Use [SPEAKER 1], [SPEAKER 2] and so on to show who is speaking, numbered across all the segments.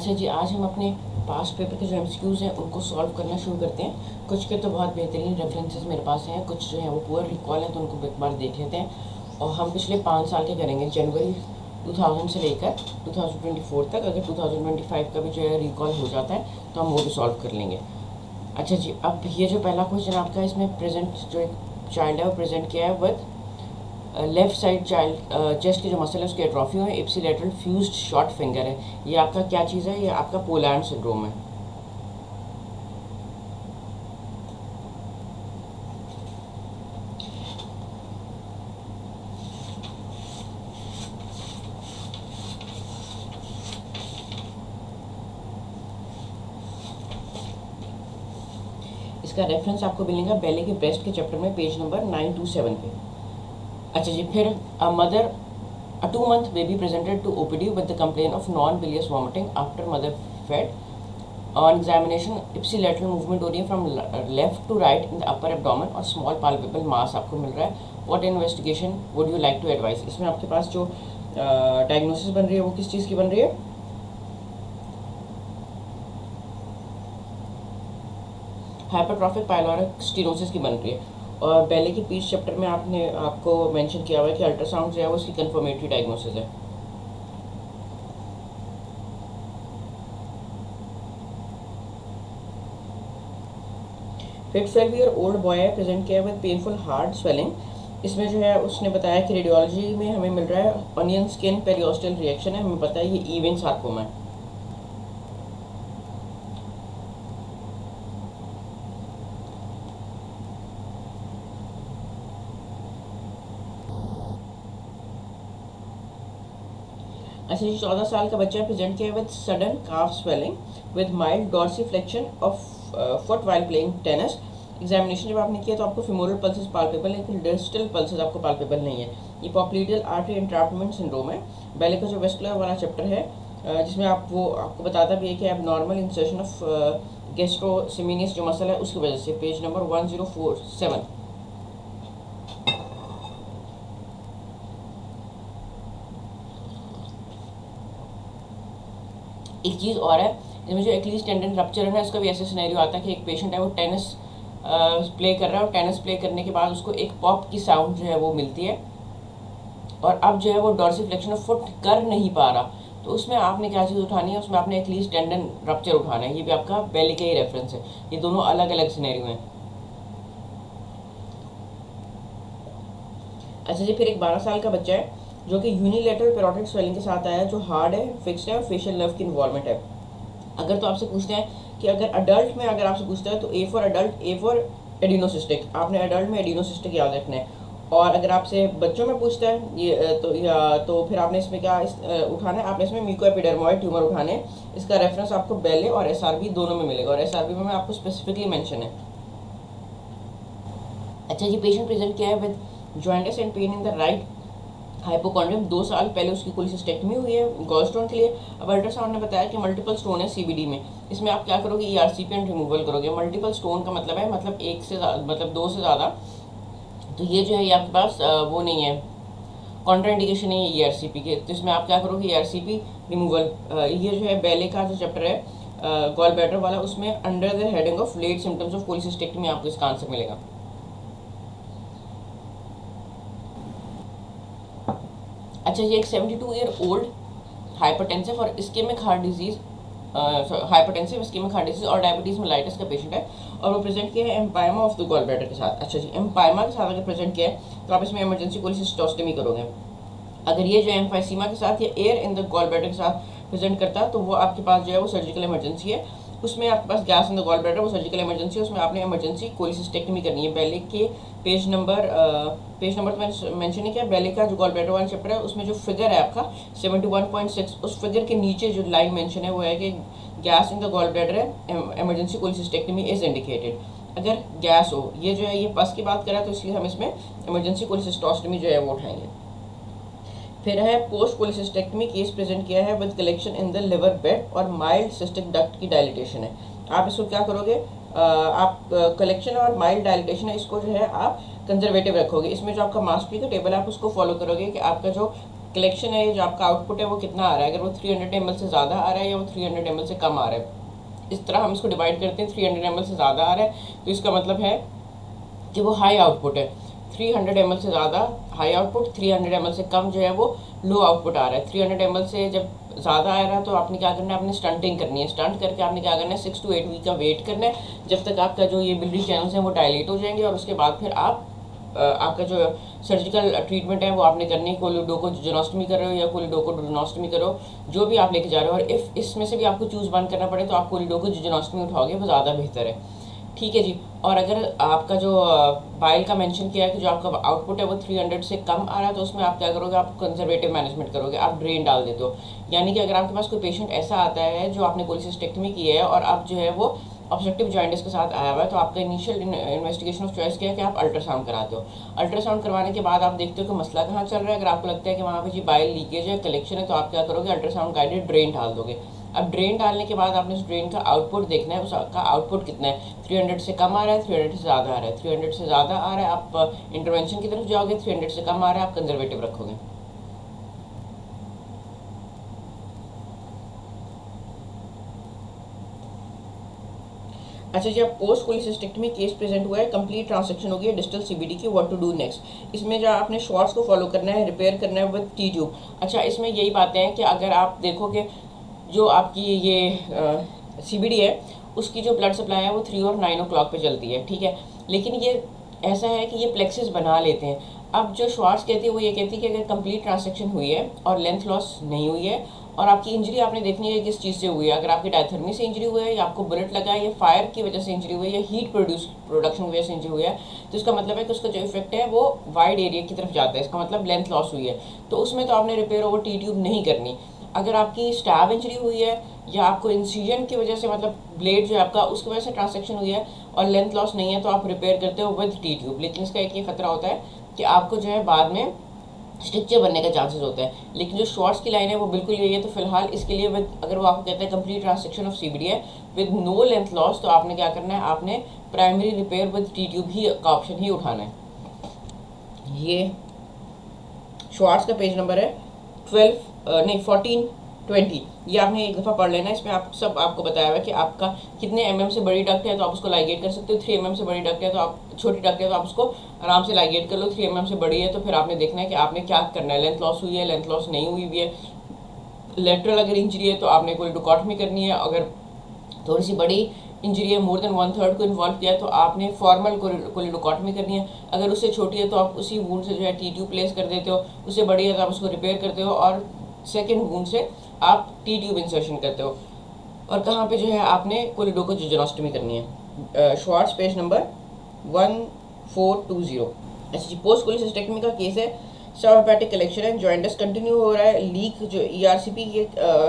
[SPEAKER 1] अच्छा जी, आज हम अपने पास्ट पेपर के जो एमसीक्यूज़ हैं उनको सॉल्व करना शुरू करते हैं। कुछ के तो बहुत बेहतरीन रेफरेंसेस मेरे पास हैं, कुछ जो हैं वो पुअर रिकॉल हैं, तो उनको एक बार देख लेते हैं। और हम पिछले 5 साल के करेंगे, जनवरी 2000 से लेकर 2024 तक। अगर 2025 का भी जो है रिकॉल हो जाता है तो हम वो भी सॉल्व कर लेंगे। अच्छा जी, अब ये जो पहला क्वेश्चन आपका, इसमें प्रेजेंट जो एक चाइल्ड है वो प्रेजेंट किया है with left side child chest की जो मसल है उसकी एट्रोफी है, इप्सिलेटरल फ्यूज्ड शॉर्ट फिंगर है। ये आपका क्या चीज़ है? ये आपका पोलैंड सिंड्रोम है। इसका रेफरेंस आपको मिलेगा बेले के ब्रेस्ट के चैप्टर में, पेज नंबर 927 पे। अच्छा जी, फिर mother A 2-month baby presented to OPD with the complaint of non-bilious vomiting after mother fed. On examination, ipsilateral movement हो रही है from left to right in the upper abdomen और small palpable mass आपको मिल रहा है। What investigation would you like to advise? इसमें आपके पास जो डायग्नोसिस बन रही है वो किस चीज़ की बन रही है? हाइपरट्रॉफिक पाइलोरिक स्टीनोसिस की बन रही है। और बेले के पीस चैप्टर में आपको मेंशन किया हुआ है कि अल्ट्रासाउंड जो है वो उसकी कंफर्मेटरी डायग्नोसिस है। फिर 12 ईयर ओल्ड बॉय है, प्रेजेंट किया विद पेनफुल हार्ड स्वेलिंग। इसमें जो है उसने बताया कि रेडियोलॉजी में हमें मिल रहा है ऑनियन स्किन पेरियोस्टल रिएक्शन है, हमें पता है ये ईविंग सार्कोमा है। अच्छा जी, 14 साल का बच्चा प्रेजेंट किया with sudden calf swelling with mild dorsiflexion of foot while playing tennis. Examination जब आपने किया तो आपको फिमोरल पल्सेस पाल्पेबल, लेकिन डिस्टल पल्सेस आपको पाल्पेबल नहीं है। ये पॉप्लीडियल आर्टरी एंट्रैपमेंट सिंड्रोम है। बेले का जो वेस्कुलर वाला चैप्टर है जिसमें आपको बताता भी है कि अब नॉर्मल इंसर्शन ऑफ गैस्ट्रोसिमिनियस जो मसल है उसकी वजह से, पेज नंबर 1047। एक चीज़ और है, इसमें जो एक्लीज टेंडन रप्चर है उसका भी ऐसे सिनेरियो आता है कि एक पेशेंट है वो टेनिस प्ले कर रहा है और टेनिस प्ले करने के बाद उसको एक पॉप की साउंड जो है वो मिलती है और अब जो है वो डॉर्सीफ्लेक्शन ऑफ फुट कर नहीं पा रहा, तो उसमें आपने क्या चीज़ उठानी है? उसमें आपने एक्लीज टेंडन रप्चर उठाना है। ये भी आपका बेली का ही रेफरेंस है। ये दोनों अलग अलग सिनेरियो हैं। अच्छा जी, फिर एक 12 साल का बच्चा है जो कि यूनिलेटरल पेरोटिड स्वेलिंग के साथ आया है, जो हार्ड है, फिक्स्ड है और फेशियल नर्व की इन्वॉल्वमेंट है। अगर तो आपसे पूछते हैं कि अगर अडल्ट में अगर आपसे पूछता है तो A for adult, A for adenocystic, आपने अडल्ट में एडिनोसिस्टिक याद रखना है। और अगर आपसे बच्चों में पूछता है तो फिर आपने इसमें क्या उठाना है? आपने इसमें म्यूकोएपिडर्मोइड ट्यूमर उठाने हैं। इसका रेफरेंस आपको बेले और एसआरबी दोनों में मिलेगा, और एसआरबी में आपको स्पेसिफिकली मेंशन है। अच्छा जी, पेशेंट प्रेजेंट किया है with jaundice and pen in the right hypochondrium. 2 साल पहले उसकी कोलिसिस्टेक्टमी हुई है गॉलस्टोन के लिए। अब अल्ट्रासाउंड ने बताया कि मल्टीपल स्टोन है सीबीडी में। इसमें आप क्या करोगे? ईआरसीपी एंड रिमूवल करोगे। मल्टीपल स्टोन का मतलब है मतलब एक से मतलब 2 से ज़्यादा, तो ये जो है ये आपके पास वो नहीं है, कॉन्ट्राइंडिकेशन नहीं है ईआरसीपी के, तो इसमें आप क्या करोगे? ERCP removal. ये जो है बेले का जो चैप्टर है गॉल ब्लैडर वाला, उसमें under the heading of late symptoms of cholecystectomy आपको इसका आंसर मिलेगा। अच्छा, ये एक 72 ईयर ओल्ड हाइपरटेंसिव और ischaemic heart disease hypertensive ischaemic heart disease और डायबिटीज मेलाइटिस का पेशेंट है, और वो प्रेजेंट किया है empyema of the gall bladder के साथ। अच्छा जी, एम्पाइमा के साथ अगर प्रेजेंट किया है तो आप इसमें इमरजेंसी कोलिसिस्टोस्टमी करोगे। अगर ये जो एम्फाइसीमा के साथ या air in the gall bladder के साथ प्रेजेंट करता है तो वो आपके पास जो है वो सर्जिकल इमरजेंसी है। उसमें आपके पास gas in the gall bladder, वो सर्जिकल इमरजेंसी है, उसमें आपने इमरजेंसी कोलिसिस्टेक्टमी करनी है। बेले के पेज नंबर तो मैंने मेंशन नहीं किया। बेले का जो गॉल ब्लैडर वाला चैप्टर है उसमें जो फिगर है आपका 71.6, उस फिगर के नीचे जो लाइन मेंशन है वो है कि gas in the gall bladder है, इमरजेंसी कोलिसिस्टेक्टमी इज इंडिकेटेड। अगर गैस हो, ये जो है ये पस की बात करें तो इसलिए हम इसमें इमरजेंसी कोलिसिस्टोस्टमी जो है वो उठाएंगे। फिर है पोस्ट कोलिसिस्टेक्टमी केस प्रेजेंट किया है with collection in the liver bed और माइल्ड सिस्टिक डक्ट की डायलिटेशन है। आप इसको क्या करोगे? आप कलेक्शन और माइल्ड डायलिटेशन है इसको जो है आप कंजर्वेटिव रखोगे। इसमें जो आपका मास्टरी का टेबल है आप उसको फॉलो करोगे कि आपका जो कलेक्शन है, जो आपका आउटपुट है वो कितना आ रहा है, अगर वो 300 ml से ज़्यादा आ रहा है या वो 300 ml से कम आ रहा है। इस तरह हम इसको डिवाइड करते हैं। 300 ml से ज़्यादा आ रहा है तो इसका मतलब है कि वो हाई आउटपुट है। 300 ml से ज़्यादा हाई आउटपुट, 300 ml से कम जो है वो लो आउटपुट आ रहा है। 300 ml से जब ज़्यादा आ रहा है तो आपने क्या करना है, आपने स्टंटिंग करनी है। स्टंट करके आपने क्या करना है, 6 to 8 वीक का वेट करना है जब तक आपका जो ये बिल्डिंग चैनल्स हैं वो डायलेट हो जाएंगे, और उसके बाद फिर आप आपका जो सर्जिकल ट्रीटमेंट है वो आपने करनी है। कोलिडोकोजेनोस्टमी कर रहे हो या कोलिडोकोडुलोनोस्टमी करो, जो भी आप लेके जा रहे हो। और इफ़ इसमें से भी आपको चूज़ वन करना पड़े तो आप कोलिडोकोजेनोस्टमी उठाओगे, वो ज़्यादा बेहतर है। ठीक है जी। और अगर आपका जो बाइल का मेंशन किया है कि जो आपका आउटपुट है वो 300 से कम आ रहा है तो उसमें आप क्या करोगे, आप कंजर्वेटिव मैनेजमेंट करोगे, आप ड्रेन डाल देते हो। यानी कि अगर आपके पास कोई पेशेंट ऐसा आता है जो आपने कोलिसिस्टेक्टमी की है और अब जो है वो ऑब्स्ट्रक्टिव जॉइंटिस के साथ आया हुआ है, तो आपका इनिशियल इन्वेस्टिगेशन ऑफ चॉइस क्या है कि आप अल्ट्रासाउंड कराते हो। अल्ट्रासाउंड करवाने के बाद आप देखते हो कि मसला कहाँ चल रहा है। अगर आपको लगता है कि वहाँ पे जी बाइल लीकेज है, कलेक्शन है, तो आप क्या करोगे, अल्ट्रासाउंड गाइडेड ड्रेन डाल दोगे। अब ड्रेन डालने के बाद आपने उस ड्रेन का आउटपुट देखना है, उसका आउटपुट कितना है, 300 से कम आ रहा है, 300 से ज़्यादा आ रहा है। 300 से ज़्यादा आ रहा है आप इंटरवेंशन की तरफ जाओगे, 300 से कम आ रहा है आप कंजर्वेटिव रखोगे। अच्छा जी, अब पोस्ट कोलिसिस्टेक्टमी केस प्रेजेंट हुआ है, कंप्लीट ट्रांसेक्शन हो गई है डिस्टल सीबीडी की, व्हाट टू डू नेक्स्ट। इसमें जो आपने शॉर्ट्स को फॉलो करना है, रिपेयर करना है विद टी ट्यूब। अच्छा, इसमें यही बातें हैं कि अगर आप देखो कि जो आपकी ये सीबीडी है उसकी जो ब्लड सप्लाई है वो 3 और 9 o'clock पे चलती है, ठीक है। लेकिन ये ऐसा है कि ये प्लेक्सिस बना लेते हैं। अब जो श्वार्ट्स कहती है वो ये कहती है कि अगर कंप्लीट ट्रांसेक्शन हुई है और लेंथ लॉस नहीं हुई है और आपकी इंजरी आपने देखनी है किस चीज़ से हुई है, अगर आपकी डायथर्मी से इंजरी हुई है या आपको बुलेट लगा है या फायर की वजह से इंजरी हुई है या हीट प्रोडक्शन की वजह से इंजरी हुई है, तो इसका मतलब है कि उसका जो इफेक्ट है वो वाइड एरिया की तरफ जाता है। इसका मतलब लेंथ लॉस हुई है, तो उसमें तो आपने रिपेयर ओवर टी ट्यूब नहीं करनी। अगर आपकी स्टैब इंजरी हुई है या आपको इंसिजन की वजह से, मतलब ब्लेड जो है आपका उसकी वजह से ट्रांसेक्शन हुई है और लेंथ लॉस नहीं है, तो आप रिपेयर करते हो विद टी ट्यूब। लेकिन इसका एक ये खतरा होता है कि आपको जो है बाद में स्ट्रिक्चर बनने का चांसेस होता है। लेकिन जो शॉर्ट्स की लाइन है वो बिल्कुल यही है। तो फिलहाल इसके लिए विद, अगर वो आपको कहता है कंप्लीट ट्रांसेक्शन ऑफ सीबीडी है विद नो लेंथ लॉस, तो आपने क्या करना है, आपने primary repair with T tube ही का ऑप्शन ही उठाना है। ये शॉर्ट्स का पेज नंबर है 1420। ये आपने एक दफ़ा पढ़ लेना। इसमें आप सब आपको बताया हुआ है कि आपका कितने mm से बड़ी डक्ट है तो आप उसको लाइगेट कर सकते हो। 3 mm से बड़ी डक्ट है तो आप, छोटी डक्ट है तो आप उसको आराम से लाइगेट कर लो। 3 mm से बड़ी है तो फिर आपने देखना है कि आपने क्या करना है, लेंथ लॉस हुई है, लेंथ लॉस नहीं हुई है। लेटरल अगर इंजरी है तो आपने कोई डिकॉटमी करनी है। अगर थोड़ी सी बड़ी इंजरी है, मोर देन 1/3 को इन्वॉल्व किया है, तो आपने फॉर्मल कोलिडोकॉटमी करनी है। अगर उससे छोटी है तो आप उसी वूंड से जो है टी ट्यूब प्लेस कर देते हो। उससे बड़ी है तो आप उसको रिपेयर करते हो और सेकेंड वूंड से आप टी ट्यूब इंसर्शन करते हो। और कहाँ पे जो है आपने कोलिडोकोजेनोस्टमी करनी है। Shorts page number 1420। अच्छा जी, पोस्ट कोलिसिस्टेक्टमी का केस है, सब हेपेटिक कलेक्शन है, जॉइंटस कंटिन्यू हो रहा है, लीक जो ईआरसीपी की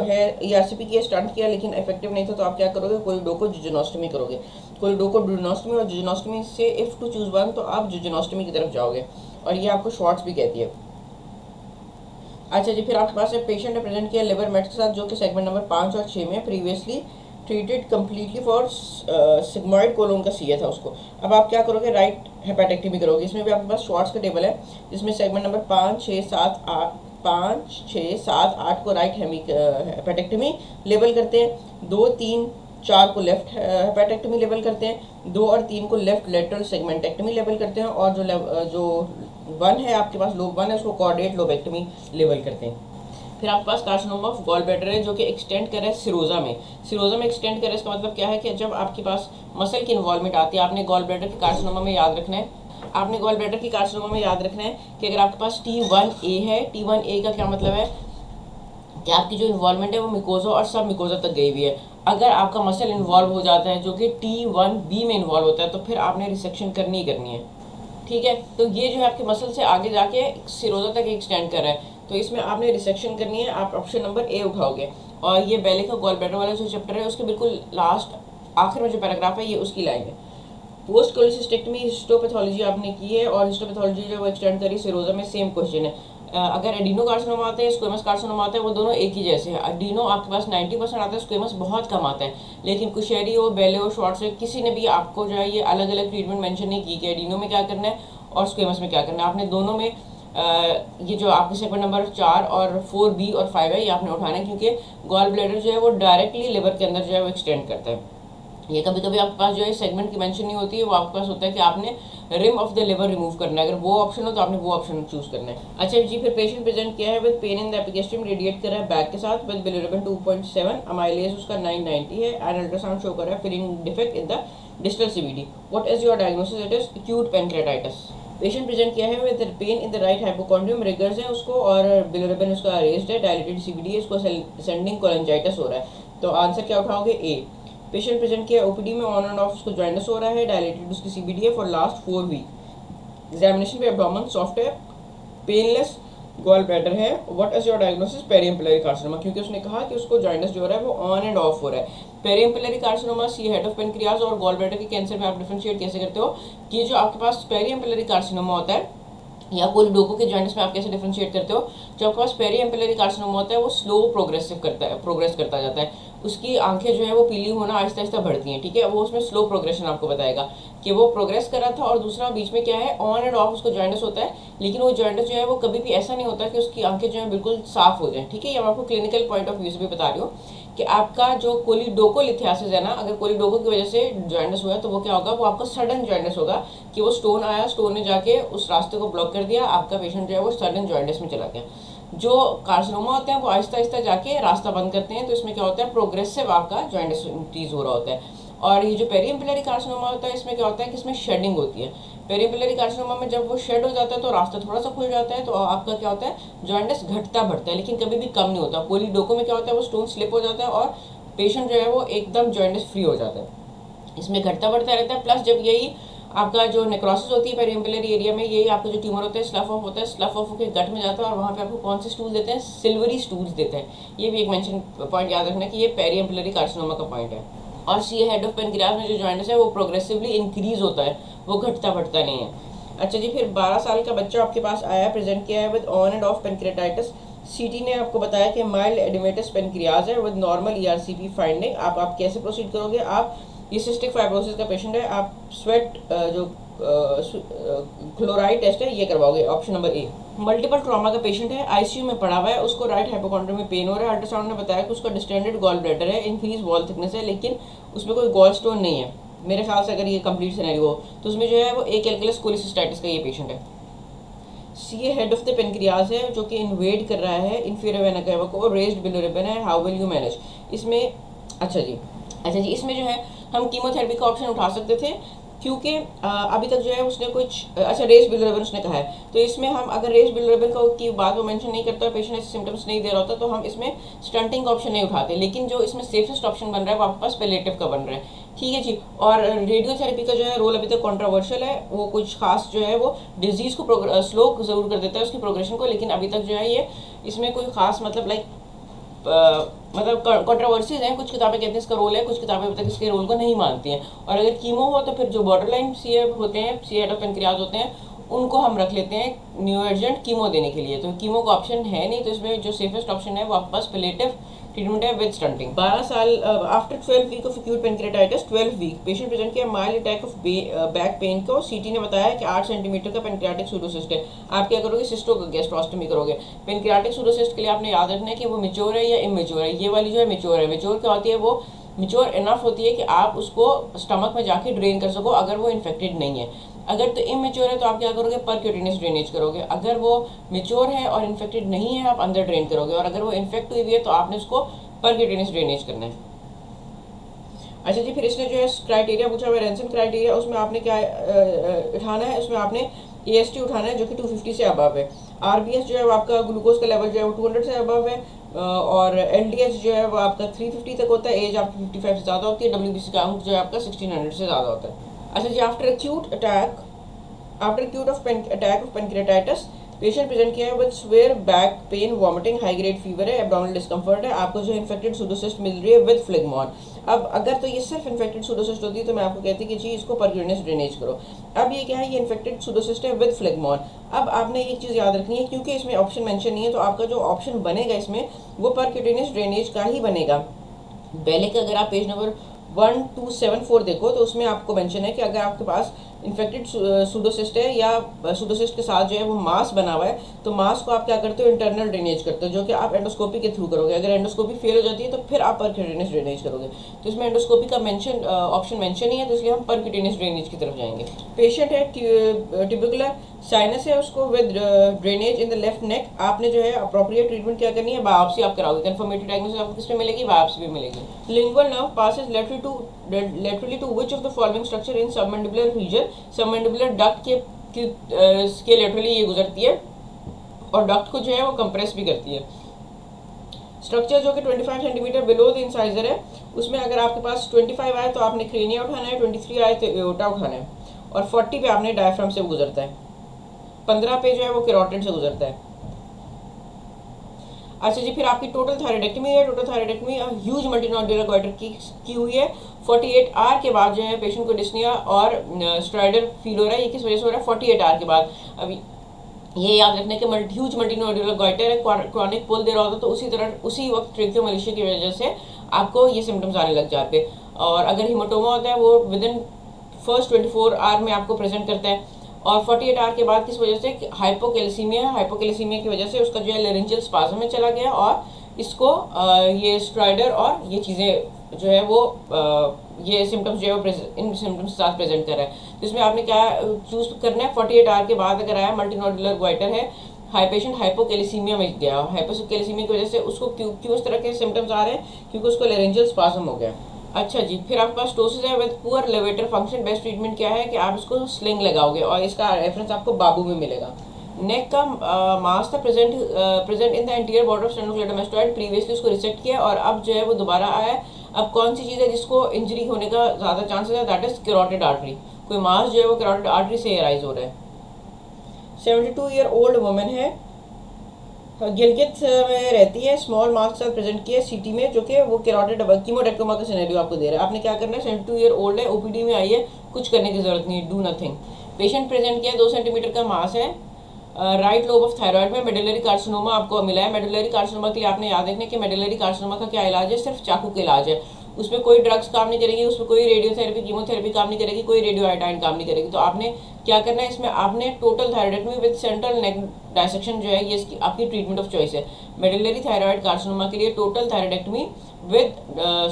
[SPEAKER 1] है, ईआरसीपी की स्टंट किया लेकिन इफेक्टिव नहीं था, तो आप क्या करोगे, कोलिडोकोजेनोस्टमी करोगे। कोलिडोकोडुलोनोस्टमी और जुजेनोस्टमी से इफ टू चूज वन, तो आप जुजेनोस्टमी की तरफ जाओगे। और ये आपको शॉर्ट्स भी कहती है। अच्छा जी, फिर आपके पास एक पेशेंट ने प्रेजेंट किया लिवर मेट्स के साथ, जो कि सेगमेंट नंबर 5 और 6 में previously treated completely for sigmoid colon का सीए था उसको। अब आप क्या करोगे, राइट हेपेटेक्टमी करोगे। इसमें भी आपके पास शॉर्ट्स का टेबल है जिसमें सेगमेंट नंबर 5, 6, 7, 8 को राइट हेपेटेक्टमी लेबल करते हैं, 2, 3, 4 को लेफ्ट हेपेटेक्टमी लेबल करते हैं, 2 और 3 को लेफ्ट लेटरल सेगमेंटेक्टमी लेबल करते हैं, और जो 1 है आपके पास, लोब 1 है, उसको कॉर्डेट लोबेक्टमी लेबल करते हैं। फिर आपके पास कार्सिनोमा ऑफ गॉल ब्लैडर है जो कि एक्सटेंड कर रहा है सिरोजा में। सिरोजा में एक्सटेंड कर रहा है, इसका मतलब क्या है कि जब आपके पास मसल की इन्वॉल्वमेंट आती है, आपने गॉल ब्लैडर के कार्सिनोमा में याद रखना है, आपने गॉल ब्लैडर की कार्सिनोमा में याद रखना है कि अगर आपके पास T1A है, T1A का क्या मतलब है कि आपकी जो इन्वॉल्वमेंट है वो मिकोजा और सब मिकोजा तक गई हुई है। अगर आपका मसल इन्वॉल्व हो जाता है जो कि T1B में इन्वॉल्व होता है, तो फिर आपने रिसेक्शन करनी ही करनी है, ठीक है। तो ये जो है आपके मसल से आगे जाके सिरोजा तक एक्सटेंड कर रहा है, तो इसमें आपने रिसेक्शन करनी है। आप ऑप्शन नंबर ए उठाओगे। और ये बेले का गॉल ब्लैडर वाला जो चैप्टर है उसके बिल्कुल लास्ट आखिर में जो पैराग्राफ है ये उसकी लाइन है। पोस्ट कोलिसिस्टेक्टमी हिस्टोपैथोलॉजी आपने की है और हिस्टोपैथोलॉजी जो वो एक्सटेंड करी सिरोजा में, सेम क्वेश्चन है। अगर एडिनो कार्सिनोमा आता है, स्क्वेमस कार्सिनोमा आता है, वो दोनों एक ही जैसे हैं। एडिनो आपके पास 90% आता है, स्क्वेमस बहुत कम आता है। लेकिन कुशेरी हो, बेले हो, शॉर्ट्स हो, किसी ने भी आपको जो है ये अलग अलग ट्रीटमेंट मेंशन नहीं की कि एडिनो में क्या करना है और स्क्वेमस में क्या करना है। आपने दोनों में ये जो आपके सेगमेंट नंबर 4 और 4B और 5 है, ये आपने उठाना है, क्योंकि गॉल ब्लैडर जो है वो डायरेक्टली लिवर के अंदर जो है वो एक्सटेंड करता है। ये कभी कभी आपके पास जो है सेगमेंट की मेंशन नहीं होती है, वो आपके पास होता है कि आपने rim of the liver remove करना है। अगर वो ऑप्शन हो तो आपने वो ऑप्शन चूज करना है। अच्छा जी, फिर पेशेंट प्रेजेंट किया है with pain in the epigastrium, radiate कर रहा है बैक के साथ विद बिलिरुबिन 2.7, अमाइलेज उसका 990 है, एंड अल्ट्रासाउंड शो कर रहा है filling defect in the distal CBD. What is your diagnosis? It is acute pancreatitis. Patient present किया है with pain in the right hypochondrium, rigors है उसको, और बिलिरुबिन उसका रेज्ड है, डायलेटेड सीबीडी है, इसको असेंडिंग कोलेंजाइटिस हो रहा है। तो आंसर क्या उठाओगे? ए। पेशेंट प्रेजेंट किया ओपीडी में, ऑन एंड ऑफ उसको जॉइंटस हो रहा है, डायलेटेड उसकी सीबीडी है फॉर लास्ट 4 वीक। एग्जामिनेशन पे एब्डोमेन सॉफ्ट है, पेनलेस गॉल ब्लैडर है। What is your diagnosis? Periampullary carcinoma, क्योंकि उसने कहा कि उसको जॉइंटस जो हो रहा है वो ऑन एंड ऑफ हो रहा है। Periampullary carcinoma see head of pancreas और गॉल ब्लैडर के कैंसर में आप डिफरेंशिएट कैसे करते हो कि जो आपके पास पेरिएम्पिलरी कार्सिनोमा होता है या कोलिडोको के जॉइंट्स में आप कैसे डिफरेंशिएट करते हो? जो आपके पास पेरिएम्पिलरी कार्सिनोमा होता है वो स्लो प्रोग्रेस करता जाता है, उसकी आंखें जो है वो पीली होना आहिस्ता आहिस्ता बढ़ती हैं, ठीक है, वो उसमें स्लो प्रोग्रेशन आपको बताएगा कि वो प्रोग्रेस कर रहा था। और दूसरा बीच में क्या है, ऑन एंड ऑफ उसको जॉइंटस होता है, लेकिन वो जॉइंटस जो है वो कभी भी ऐसा नहीं होता कि उसकी आंखें जो है बिल्कुल साफ हो जाए, ठीक है। ये मैं आपको क्लिनिकल पॉइंट ऑफ व्यू से भी बता रही हूँ कि आपका जो कोलिडोकोलिथियासिस है ना, अगर कोलिडोको की वजह से जॉइंटस हुआ है तो वो क्या होगा, वो आपका सडन जॉइंटस होगा कि वो स्टोन आया, स्टोन ने जाके उस रास्ते को ब्लॉक कर दिया, आपका पेशेंट जो है वो सडन जॉइंटस में चला गया। जो कार्सिनोमा होते हैं वो आहिस्ता आहिस्ता जाके रास्ता बंद करते हैं, तो इसमें क्या होता है, प्रोग्रेसिव आपका जॉइंटस इंक्रीज हो रहा होता है। और ये जो पेरिएम्पिलरी कार्सिनोमा होता है इसमें क्या होता है कि इसमें शेडिंग होती है। पेरिएम्पिलरी कार्सिनोमा में जब वो शेड हो जाता है तो रास्ता थोड़ा सा खुल जाता है, तो आपका क्या होता है, जॉइंटस घटता बढ़ता है, लेकिन कभी भी कम नहीं होता। कोलिडोको में क्या होता है, वो स्टोन स्लिप हो जाता है और पेशेंट जो है वो एकदम जॉइंटस फ्री हो जाता है। इसमें घटता बढ़ता रहता है। प्लस जब यही आपका जो नेक्रोसिस होती है पेरिएम्पिलरी एरिया में, यही आपका जो ट्यूमर होता है स्लफ ऑफ होता है, स्लफ ऑफ के गट में जाता है और वहाँ पे आपको कौन से स्टूल देते हैं, सिल्वरी स्टूल्स देते हैं। ये भी एक मेंशन पॉइंट याद रखना कि ये पेरिएम्पिलरी कार्सिनोमा का पॉइंट है। और सी हेड ऑफ पेनक्रियाज में जो जॉइंटस है वो प्रोग्रेसिवली इंक्रीज होता है, वो घटता बढ़ता नहीं है। अच्छा जी, फिर 12 साल का बच्चा आपके पास आया, प्रेजेंट किया है with on and of pancreatitis. सीटी ने आपको बताया कि माइल्ड एडिमेटस पेनक्रियाज है विद नॉर्मल ईआरसीपी फाइंडिंग। आप कैसे प्रोसीड करोगे? आप ये सिस्टिक फाइब्रोसिस का पेशेंट है, आप स्वेट जो क्लोराइड टेस्ट है ये करवाओगे, option number A. Multiple trauma का पेशेंट है, आईसीयू में पड़ा हुआ है, उसको राइट हाइपोकॉन्ड्रियम में पेन हो रहा है, अल्ट्रासाउंड ने बताया कि उसका डिस्टेंडेड गॉल ब्लैडर है, इंक्रीज वॉल थिकनेस है, लेकिन उसमें कोई गॉल स्टोन नहीं है। मेरे ख्याल से अगर ये कंप्लीट सिनेरियो हो तो उसमें जो है वो ए कैलकुलस कोलिसिस्टाइटिस का ये पेशेंट है। सी हेड ऑफ द पेनक्रियाज है जो कि इन्वेड कर रहा है इंफीरियर वेना कैवा को, रेज्ड बिलिरुबिन है, हाउ विल यू मैनेज इसमें? अच्छा जी, इसमें जो है हम कीमोथेरेपी का ऑप्शन उठा सकते थे, क्योंकि अभी तक जो है उसने कुछ अच्छा रेस बिलिरुबिन उसने कहा है, तो इसमें हम अगर रेस बिलिरुबिन की बात वो मेंशन नहीं करता, पेशेंट ऐसे सिम्टम्स नहीं दे रहा होता, तो हम इसमें स्टंटिंग का ऑप्शन नहीं उठाते। लेकिन जो इसमें सेफेस्ट ऑप्शन बन रहा है वो आपके पास पेलेटिव का बन रहा है, ठीक है जी। और रेडियोथेरेपी का जो है रोल अभी तक कॉन्ट्रोवर्शियल है, वो कुछ खास जो है वो डिजीज़ को स्लो ज़रूर कर देता है उसकी प्रोग्रेशन को, लेकिन अभी तक जो है ये इसमें कोई खास मतलब लाइक मतलब कंट्रोवर्सीज हैं। कुछ किताबें कहती हैं इसका रोल है, कुछ किताबें अभी तक इसके रोल को नहीं मानती हैं। और अगर कीमो हो तो फिर जो बॉर्डर लाइन सी होते हैं, सी हेड ऑफ पेनक्रियाज होते हैं, उनको हम रख लेते हैं न्यू एजेंट कीमो देने के लिए। तो कीमो का ऑप्शन है नहीं, तो इसमें जो सेफेस्ट ऑप्शन है वो आपके पास पेलेटिव ट्रीटमेंट है विद स्टंटिंग। 12 साल after 12 week of acute pancreatitis, 12 week patient present किया mild attack of back pain को। सीटी ने बताया कि 8 सेंटीमीटर का पेनक्रियाटिक सूडोसिस्ट है। आप क्या करोगे? सिस्टोगैस्ट्रोस्टमी करोगे। पेनक्रियाटिक सूडोसिस्ट के लिए आपने याद रखना है कि वो मेच्योर है या इमेच्योर है। ये वाली जो है मेच्योर है। मेच्योर क्या होती है? वो मेच्योर इनफ होती है कि आप उसको स्टमक में जाके ड्रेन कर सको अगर वो इन्फेक्टेड नहीं है। अगर तो इमेच्योर है तो आप क्या करोगे? परक्यूटेनियस ड्रेनेज करोगे। अगर वो मेच्योर है और इन्फेक्टेड नहीं है आप अंदर ड्रेन करोगे, और अगर वो इन्फेक्ट हुई है तो आपने उसको परक्यूटेनियस ड्रेनेज करना है। अच्छा जी, फिर इसने जो है क्राइटेरिया पूछा हुआ है, रेंसन क्राइटेरिया, उसमें आपने क्या उठाना है? उसमें आपने AST उठाना है जो कि 250 से अबव है। RBS जो है वो आपका ग्लूकोज का लेवल जो है वो 200 से अबव है, और LDH जो है वो आपका 350 तक होता है, एज आपकी 55 से ज़्यादा होती है, WBC का अंक जो है आपका 1600 से ज़्यादा होता है। अच्छा जी, after acute attack of pancreatitis patient present किया है with severe back pain, vomiting, high grade fever है, एब्डोमिनल डिस्कम्फर्ट है, आपको जो इन्फेक्टेड सूडोसिस्ट मिल रही है विद फ्लेगमॉन। अब अगर तो ये सिर्फ इन्फेक्टेड सूडोसिस्ट होती तो मैं आपको कहती कि जी इसको परक्यूटेनियस ड्रेनेज करो। अब ये क्या है? ये इन्फेक्टेड सूडोसिस्ट है विद फ्लेगमॉन। अब आपने एक चीज़ याद रखनी है, क्योंकि इसमें ऑप्शन मेंशन नहीं है, तो आपका जो ऑप्शन बनेगा इसमें वो परक्यूटेनियस ड्रेनेज का ही बनेगा। पहले का अगर आप पेज नंबर 1274 देखो तो उसमें आपको मेंशन है कि अगर आपके पास इन्फेक्टेड सूडोसिस्ट है या सूडोसिस्ट के साथ जो है वो मास बना हुआ है, तो मास को आप क्या करते हो, इंटरनल ड्रेनेज करते हो, जो कि आप एंडोस्कोपी के थ्रू करोगे। अगर एंडोस्कोपी फेल हो जाती है तो फिर आप परक्यूटेनियस ड्रेनेज करोगे। तो इसमें एंडोस्कोपी का ऑप्शन मेंशन नहीं है, तो इसलिए हम परक्यूटेनियस ड्रेनेज की तरफ जाएंगे। पेशेंट है ट्यूबिकुलर साइनस है, उसको with drainage in the left neck, आपने जो है अप्रोप्रिएट ट्रीटमेंट क्या करनी है, बायोप्सी आप कराओगे। कंफर्मेटरी डायग्नोसिस आपको किस में मिलेगी, बायोप्सी भी मिलेगी। Lingual nerve passes laterally to which of the following structure in submandibular region, submandibular duct के लेटरली ये गुजरती है और डक्ट को जो है वो कंप्रेस भी करती है। स्ट्रक्चर जो कि 25 सेंटीमीटर बिलो द इंसाइजर है, उसमें अगर आपके पास 25 आए तो आपने क्रेनिया उठाना है, 23 आए तो एओर्टा उठाना है, और 40 पे आपने डायफ्राम से गुजरता है, 15 पे जो है वो कैरोटिड से गुजरता है। अच्छा जी, फिर आपकी टोटल थायराइडेक्टमी है। टोटल थायराइडेक्टमी ह्यूज मल्टीनोडुलर गॉइटर की हुई है। 48 आवर के बाद जो है पेशेंट को डिस्निया और स्ट्राइडर फील हो रहा है। ये किस वजह से हो रहा है, 48 आवर के बाद। अभी ये याद रखने के ह्यूज मल्टीनोडुलर गॉइटर है, क्रॉनिक पुल दे रहा होता तो उसी वक्त ट्रेकियोमलेशिया की वजह से आपको ये सिम्टम्स आने लग जाते। और अगर हिमोटोमा होता है वो विद इन फर्स्ट 24 आवर में आपको प्रेजेंट करता है। और 48 आवर के बाद किस वजह से, हाइपोकैल्सीमिया है, हाइपोकैल्सीमिया की वजह से उसका जो है लेरिंजियल स्पाज्म में चला गया और इसको ये स्ट्राइडर और ये चीज़ें जो है वो ये सिम्टम्स जो है वो इन सिम्टम्स के साथ प्रेजेंट कर रहा है। जिसमें आपने क्या चूज करना है, 48 आवर के बाद अगर आया मल्टीनोडुलर गॉइटर है, पेशेंट हाइपोकैल्सीमिया में गया, हाइपोकैल्सीमिया की वजह से उसको क्यों इस तरह के सिम्टम्स आ रहे हैं, क्योंकि उसको लेरिंजियल स्पाज्म हो गया। अच्छा जी, फिर आपके पास टोसिस है with poor levator function. Best treatment क्या है कि आप इसको स्लिंग लगाओगे और इसका रेफरेंस आपको बाबू में मिलेगा। नेक का मास था present in the anterior border of sternocleidomastoid, previously उसको रिसेक्ट किया और अब जो है वो दोबारा आया है। अब कौन सी चीज़ है जिसको इंजरी होने का ज़्यादा चांसेस है, दैट इज कैरोटिड आर्टरी। कोई मास जो है वो कैरोटिड आर्टरी से अराइज हो रहा है। 72 ईयर ओल्ड वुमेन है, गिलगित में रहती है, स्मॉल मार्क्स साथ प्रेजेंट किया सिटी में, जो कि वो कैरोटिड कीमोडेक्टोमा का सिनेरियो आपको दे रहा है। आपने क्या करना है, 72 ईयर ओल्ड है, ओपीडी में आई है, कुछ करने की जरूरत नहीं है, डू नथिंग। पेशेंट प्रेजेंट किया 2 सेंटीमीटर का मास है, राइट लोब ऑफ थायराइड में मेडुलरी कार्सिनोमा आपको मिला है। मेडुलरी कार्सिनोमा के लिए आपने याद रखना कि मेडुलरी कार्सिनोमा का क्या इलाज है, सिर्फ चाकू का इलाज है। उसमें कोई ड्रग्स काम नहीं करेगी, उसमें कोई रेडियोथेरेपी कीमोथेरेपी काम नहीं करेगी, कोई रेडियो आयोडाइन काम नहीं करेगी। तो आपने क्या करना है, इसमें आपने total thyroidectomy with central neck dissection जो है ये इसकी आपकी ट्रीटमेंट ऑफ चॉइस है। मेडुलरी थायराइड कार्सिनोमा के लिए total thyroidectomy with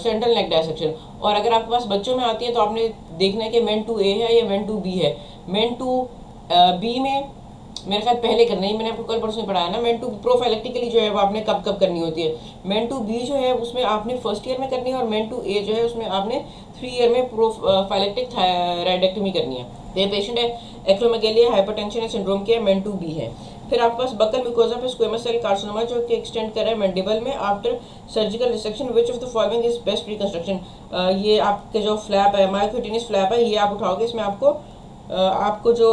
[SPEAKER 1] central neck dissection. और अगर आपके पास बच्चों में आती है तो आपने देखना है कि मेन 2A है या मेन 2B है। मेन 2B में मेरे ख्याल पहले करना ही, मैंने आपको कल परसों पढ़ाया ना, मेन 2 प्रोफाइलेक्टिकली जो है वो आपने कब करनी होती है। मेन 2B जो है उसमें आपने फर्स्ट ईयर में करनी है और मेन 2A जो है उसमें आपने 3 ईयर में प्रोफाइलेक्टिक थायराइडेक्टमी करनी है। ये पेशेंट है एक्रोमेगेलिया हाइपरटेंशन सिंड्रोम के, मेन 2B है। फिर आपके पास बकल म्यूकोजा पे स्क्वेमस सेल कार्सिनोमा जो कि एक्सटेंड कर रहा है मैंडिबल में after surgical resection, which of the following is best reconstruction. ये आपके जो फ्लैप है, मायोक्यूटेनियस फ्लैप है, ये आप उठाओगे, इसमें आपको जो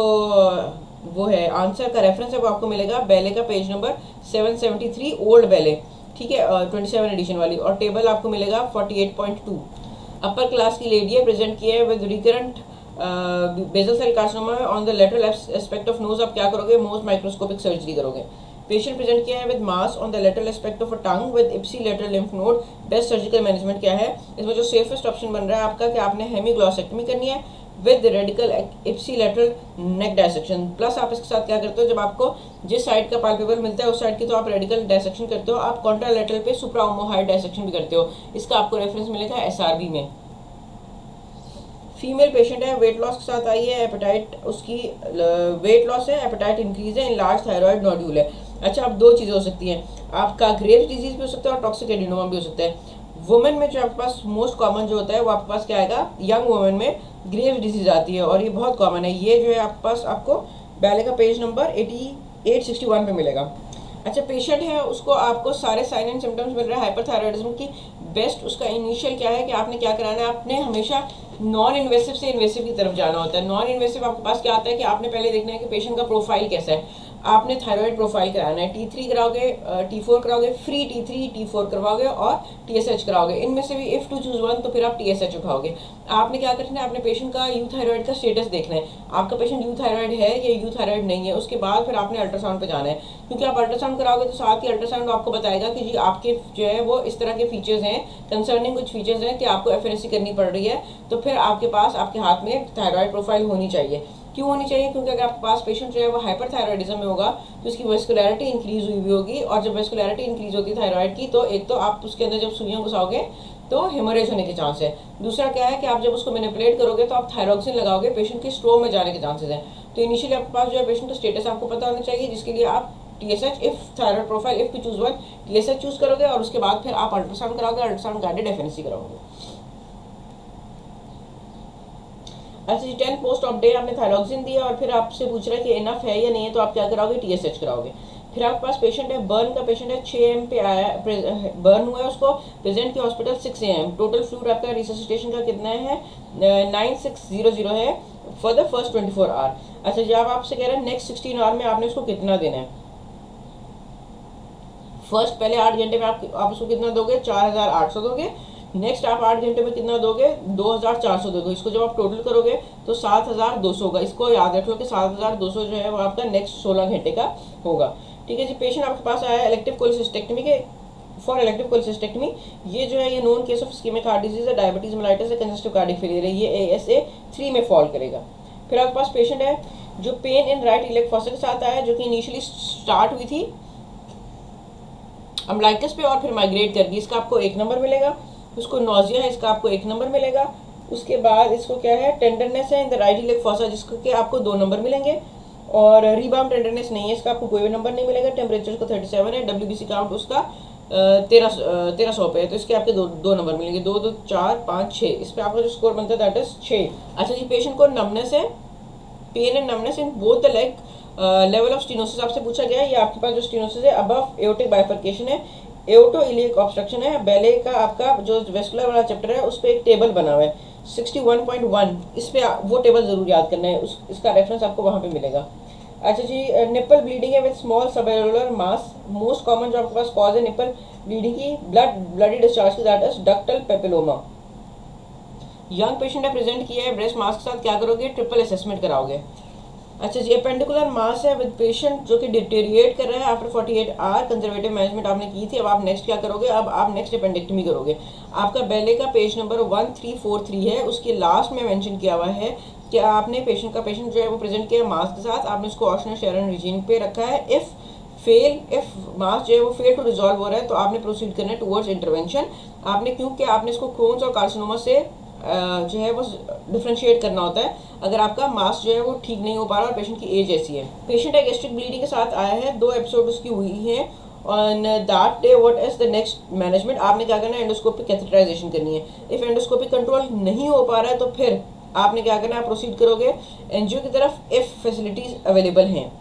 [SPEAKER 1] वो है आंसर का रेफरेंस है वो आपको मिलेगा बेले का पेज नंबर 773 ओल्ड बेले, ठीक है, 27 एडिशन वाली, और टेबल आपको मिलेगा 48.2। अपर क्लास की लेडी है, प्रेजेंट किया है with recurrent basal cell carcinoma on the lateral aspect of nose. आप क्या करोगे, मोस्ट माइक्रोस्कोपिक सर्जरी करोगे। पेशेंट प्रेजेंट किया है with mass on the lateral aspect of a tongue with ipsilateral lymph node. Best surgical management क्या है, इसमें जो सेफेस्ट ऑप्शन बन रहा है आपका कि आपने हेमीग्लॉसेक्टमी करनी है with radical ipsilateral neck dissection. Plus आप इसके साथ क्या करते हो, जब आपको जिस साइड का पाल्पेबल मिलता है उस साइड की तो आप रेडिकल डायसेक्शन करते हो, आप कॉन्ट्रालेटरल पे सुप्राओमोहाइड डायसेक्शन भी करते हो। इसका आपको रेफरेंस मिलेगा SRB में। फीमेल पेशेंट है, वेट लॉस के साथ आई है, एपेटाइट उसकी वेट लॉस है, एपेटाइट इंक्रीज है, इनलार्ज थायराइड नोड्यूल है। अच्छा, अब 2 चीज़ें हो सकती हैं, आपका ग्रेव्स डिजीज भी हो सकता है और टॉक्सिक एडिनोमा भी हो सकता है। वुमेन में जो आपके पास मोस्ट कॉमन जो होता है वो आपके पास क्या आएगा, यंग वुमेन में ग्रेव्स डिजीज आती है और ये बहुत कॉमन है। ये जो है आपके पास आपको बैले का पेज नंबर 8861 पे मिलेगा। अच्छा, पेशेंट है, उसको आपको सारे साइन एंड सिम्टम्स मिल रहे हैं हाइपरथायराइडिज्म की। बेस्ट उसका इनिशियल क्या है कि आपने क्या कराना है, आपने हमेशा नॉन इन्वेसिव से इन्वेसिव की तरफ जाना होता है। नॉन इन्वेसिव आपके पास क्या आता है कि आपने पहले देखना है कि पेशेंट का प्रोफाइल कैसा है। आपने थायराइड प्रोफाइल कराना है। T3 कराओगे, T4 कराओगे, फ्री T3 T4 करवाओगे और TSH कराओगे। इनमें से भी इफ़ टू चूज वन तो फिर आप TSH उठाओगे। आपने क्या करना है, अपने पेशेंट का यूथायराइड का स्टेटस देखना है, आपका पेशेंट यूथायराइड है या यूथायराइड नहीं है। उसके बाद फिर आपने अल्ट्रासाउंड पे जाना है, क्योंकि आप अल्ट्रासाउंड कराओगे तो साथ ही अल्ट्रासाउंड आपको बताएगा कि जी आपके जो है वो इस तरह के फीचर्स हैं, कंसर्निंग कुछ फीचर्स हैं कि आपको FNAC करनी पड़ रही है। तो फिर आपके पास आपके हाथ में थायराइड प्रोफाइल होनी चाहिए। क्यों होनी चाहिए? क्योंकि अगर आपके पास पेशेंट जो है वो हाइपरथायराइडिज्म में होगा तो उसकी वेस्कुलैरिटी इंक्रीज हुई होगी, और जब वेस्कुलैरिटी इंक्रीज होती है थायराइड की तो एक तो आप उसके अंदर जब सुइयां घुसाओगे तो हेमोरेज होने के चांस है। दूसरा क्या है कि आप जब उसको मैनिपुलेट करोगे तो आप थायरोक्सिन लगाओगे, पेशेंट की स्ट्रोक में जाने के चांसेस हैं। तो इनिशियली आपके पास जो है पेशेंट का स्टेटस आपको पता होना चाहिए, जिसके लिए आप TSH if thyroid profile if two choose one TSH choose करोगे, और उसके बाद फिर आप अल्ट्रासाउंड कराओगे, अल्ट्रासाउंड गाइडेड FNAC कराओगे। अच्छा जी, 10 पोस्ट ऑफ डे आपने थायरोक्सिन दिया और फिर आपसे पूछ रहा है कि इनफ है या नहीं है, तो आप क्या कराओगे? TSH कराओगे। फिर आपके पास पेशेंट है, बर्न का पेशेंट है, 6 AM पे आया, बर्न हुआ है उसको, प्रेजेंट के हॉस्पिटल 6 AM। टोटल फ्लूइड आपका रिससिटेशन का कितना है? 9600 है फॉर द फर्स्ट 24 आवर। अच्छा जी, आप आपसे कह रहे हैं नेक्स्ट 16 आवर में आपने उसको कितना देना है। फर्स्ट पहले 8 घंटे में आप उसको कितना दोगे? 4800 दोगे। नेक्स्ट आप 8 घंटे में कितना दोगे? 2400 दोगे। इसको जब आप टोटल करोगे तो 7200 होगा। इसको याद रख लो कि 7200 जो है वो आपका नेक्स्ट 16 घंटे का होगा। ठीक है जी, पेशेंट आपके पास आया इलेक्टिव कोलेसिस्टेक्टमी के फॉर इलेक्टिव कोलेसिस्टेक्टमी। ये जो है ये known case of ischaemic heart disease है, डायबिटीज मेलाइटिस है, कंजेस्टिव कार्डियक फेलियर है, ये ASA 3 में फॉल करेगा। फिर आपके पास पेशेंट है जो pain in right elect fossa के साथ आया, जो कि इनिशियली स्टार्ट हुई थी अम्लाइकस पे और फिर माइग्रेट कर गई, इसका आपको 1 नंबर मिलेगा। उसको नोजिया है, इसका आपको 1 नंबर मिलेगा। उसके बाद इसको क्या है? टेंडरनेस है in the right elect fossa, जिसको कि आपको 2 नंबर मिलेंगे। और रिबाउंड टेंडरनेस नहीं है, इसका आपको कोई भी नंबर नहीं मिलेगा। टेम्परेचर उसका 37 है, WBC काउंट उसका 1300 पे है, तो इसके आपके दो नंबर मिलेंगे, 2 2 4 5 6। इस पर आपका जो स्कोर बनता है दैट इज 6। अच्छा जी, पेशेंट को नमनेस है, pain and numbness in both the leg, level of stenosis आपसे पूछा गया है। ये आपके पास जो स्टीनोसिस है अबव एओर्टिक बाइफर्केशन है, एओर्टो इलियक ऑब्स्ट्रक्शन है। बेले का आपका जो वेस्कुलर वाला चैप्टर है उस पर एक टेबल बना हुआ है 61.1, इस पे वो टेबल जरूर याद करना है, इसका रेफरेंस आपको वहाँ पे मिलेगा। अच्छा जी, निप्पल ब्लीडिंग है with small subareolar mass. Most common जो आपके पास कॉज है निप्पल ब्लीडिंग की, ब्लडी डिस्चार्ज की, that is ductal papilloma. Young patient है, प्रेजेंट किया है ब्रेस्ट मास के साथ, क्या करोगे? ट्रिपल असेसमेंट कराओगे। अच्छा जी, एपेंडिकुलर मास है विद पेशेंट जो कि डिटेरिएट कर रहा है आफ्टर 48 आवर, कंजर्वेटिव मैनेजमेंट आपने की थी। अब आप नेक्स्ट क्या करोगे? अब आप नेक्स्ट एपेंडेक्टमी करोगे। आपका बेले का पेज नंबर 1343 है, उसके लास्ट में मेंशन किया हुआ है कि आपने पेशेंट जो है वो प्रेजेंट किया मास के साथ, आपने उसको ऑशनर शेरन रिजीन पे रखा है। इफ मास जो है वो फेल टू रिजॉल्व हो रहा है तो आपने प्रोसीड करना है टुवर्ड्स इंटरवेंशन। आपने क्योंकि आपने इसको क्रोन्स और कार्सिनोमा से जो है वो डिफ्रेंशिएट करना होता है अगर आपका मास जो है वो ठीक नहीं हो पा रहा और पेशेंट की एज ऐसी है। पेशेंट एक गैस्ट्रिक ब्लीडिंग के साथ आया है, 2 एपिसोड उसकी हुई है। On that day what is the next management? आपने क्या करना है? एंडोस्कोपी कैथेटराइजेशन करनी है। इफ एंडोस्कोपी कंट्रोल नहीं हो पा रहा है तो फिर आपने क्या करना है? प्रोसीड करोगे एनजीओ की तरफ इफ फैसिलिटीज अवेलेबल हैं।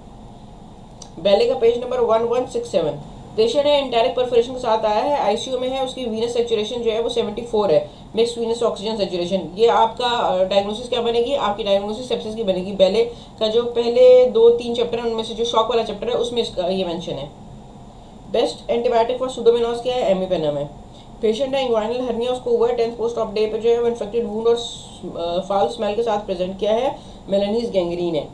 [SPEAKER 1] बेले का पेज नंबर 1167। पेशेंट है इंडायरेक्ट परफोरेशन के साथ आया है, आईसीयू में है, उसकी वीनस सेचुरेशन जो है वो 74 है, मिक्स वीनस ऑक्सीजन सेचुरेशन। ये आपका डायग्नोसिस क्या बनेगी? आपकी डायग्नोसिस सेप्सिस की बनेगी। बेले का जो पहले 2-3 चैप्टर है उनमें से जो शॉक वाला चैप्टर है उसमें इसका ये मेंशन है। बेस्ट एंटीबायोटिक फॉर सुडोमोनास क्या है? एमिपेनम है। पेशेंट है इंग्वाइनल हर्निया, उसको हुआ है 10th पोस्ट ऑफ डे पे जो है वो इन्फेक्टेड वुंड और फाउल स्मेल के साथ प्रेजेंट किया है, मेलानीज गैंग्रीन है।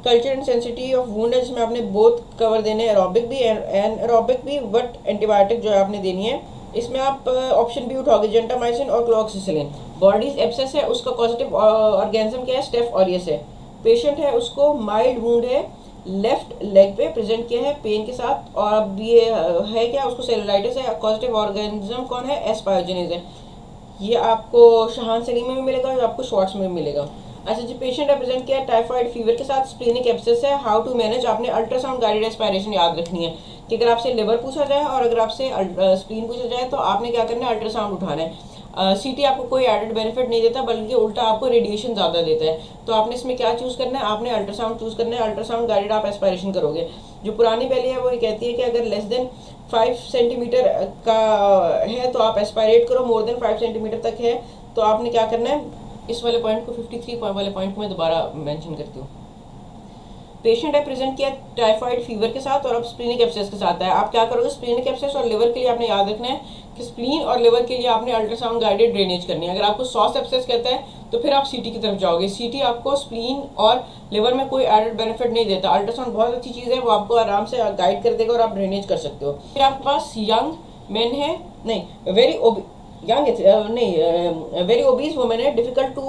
[SPEAKER 1] Culture and sensitivity of wound है, जिसमें आपने बोथ कवर देने, एरोबिक भी एनारोबिक भी, बट एंटीबायोटिक जो है आपने देनी है। इसमें आप ऑप्शन भी उठाओगे जेंटामाइसिन और क्लोक्सिसिलिन। बॉडीज एब्सेस है, उसका पॉजिटिव ऑर्गेनिज्म क्या है? स्टेफ ऑरियस है। पेशेंट है उसको माइल्ड वुंड है, लेफ्ट लेग पे प्रेजेंट किया है पेन के साथ, और अब ये है क्या? उसको सेलुलाइटिस है। पॉजिटिव ऑर्गेनिज्म कौन है? एस्पायोजेनेज है। ये आपको शहान सलीम में भी मिलेगा और आपको शॉर्ट्स में भी मिलेगा। अच्छा जी, पेशेंट रिप्रेजेंट किया है टाइफाइड फीवर के साथ, स्प्लीनिक एब्सेस है। How to manage? आपने अल्ट्रासाउंड गाइडेड एस्पायरेशन याद रखनी है कि अगर आपसे लिवर पूछा जाए और अगर आपसे स्प्लीन पूछा जाए तो आपने क्या करना है? अल्ट्रासाउंड उठाना है। सीटी आपको कोई एडेड बेनिफिट नहीं देता बल्कि उल्टा आपको रेडिएशन ज़्यादा देता है, तो आपने इसमें क्या चूज़ करना है? आपने अल्ट्रासाउंड चूज़ करना है। अल्ट्रासाउंड गाइडेड आप एस्पायरेशन करोगे। जो पुरानी बेली है वो ये कहती है कि अगर लेस देन 5 सेंटीमीटर का है तो आप एस्पायरेट करो, मोर देन 5 सेंटीमीटर तक है तो आपने क्या करना है? इस वाले पॉइंट को 53 वाले पॉइंट को मैं दोबारा मेंशन करती हूँ। पेशेंट है प्रेजेंट किया टाइफाइड फीवर के साथ और अब स्प्लीनिक एब्सेस के साथ है। आप क्या करोगे, स्प्लीनिक एब्सेस और लिवर के लिए आपने याद रखना है कि स्प्लीन और लिवर के लिए आपने अल्ट्रासाउंड गाइडेड ड्रेनेज करनी है। अगर आपको सॉस एब्सेस कहता है तो फिर आप सीटी की तरफ जाओगे। सीटी आपको स्प्लीन और लिवर में कोई एडेड बेनिफिट नहीं देता। अल्ट्रासाउंड बहुत अच्छी चीज़ है, वो आपको आराम से गाइड कर देगा और आप ड्रेनेज कर सकते हो। फिर आपके पास यंग मैन है, नहीं वेरी यंग नहीं वेरी ओबीज वुमेन है, डिफिकल्ट टू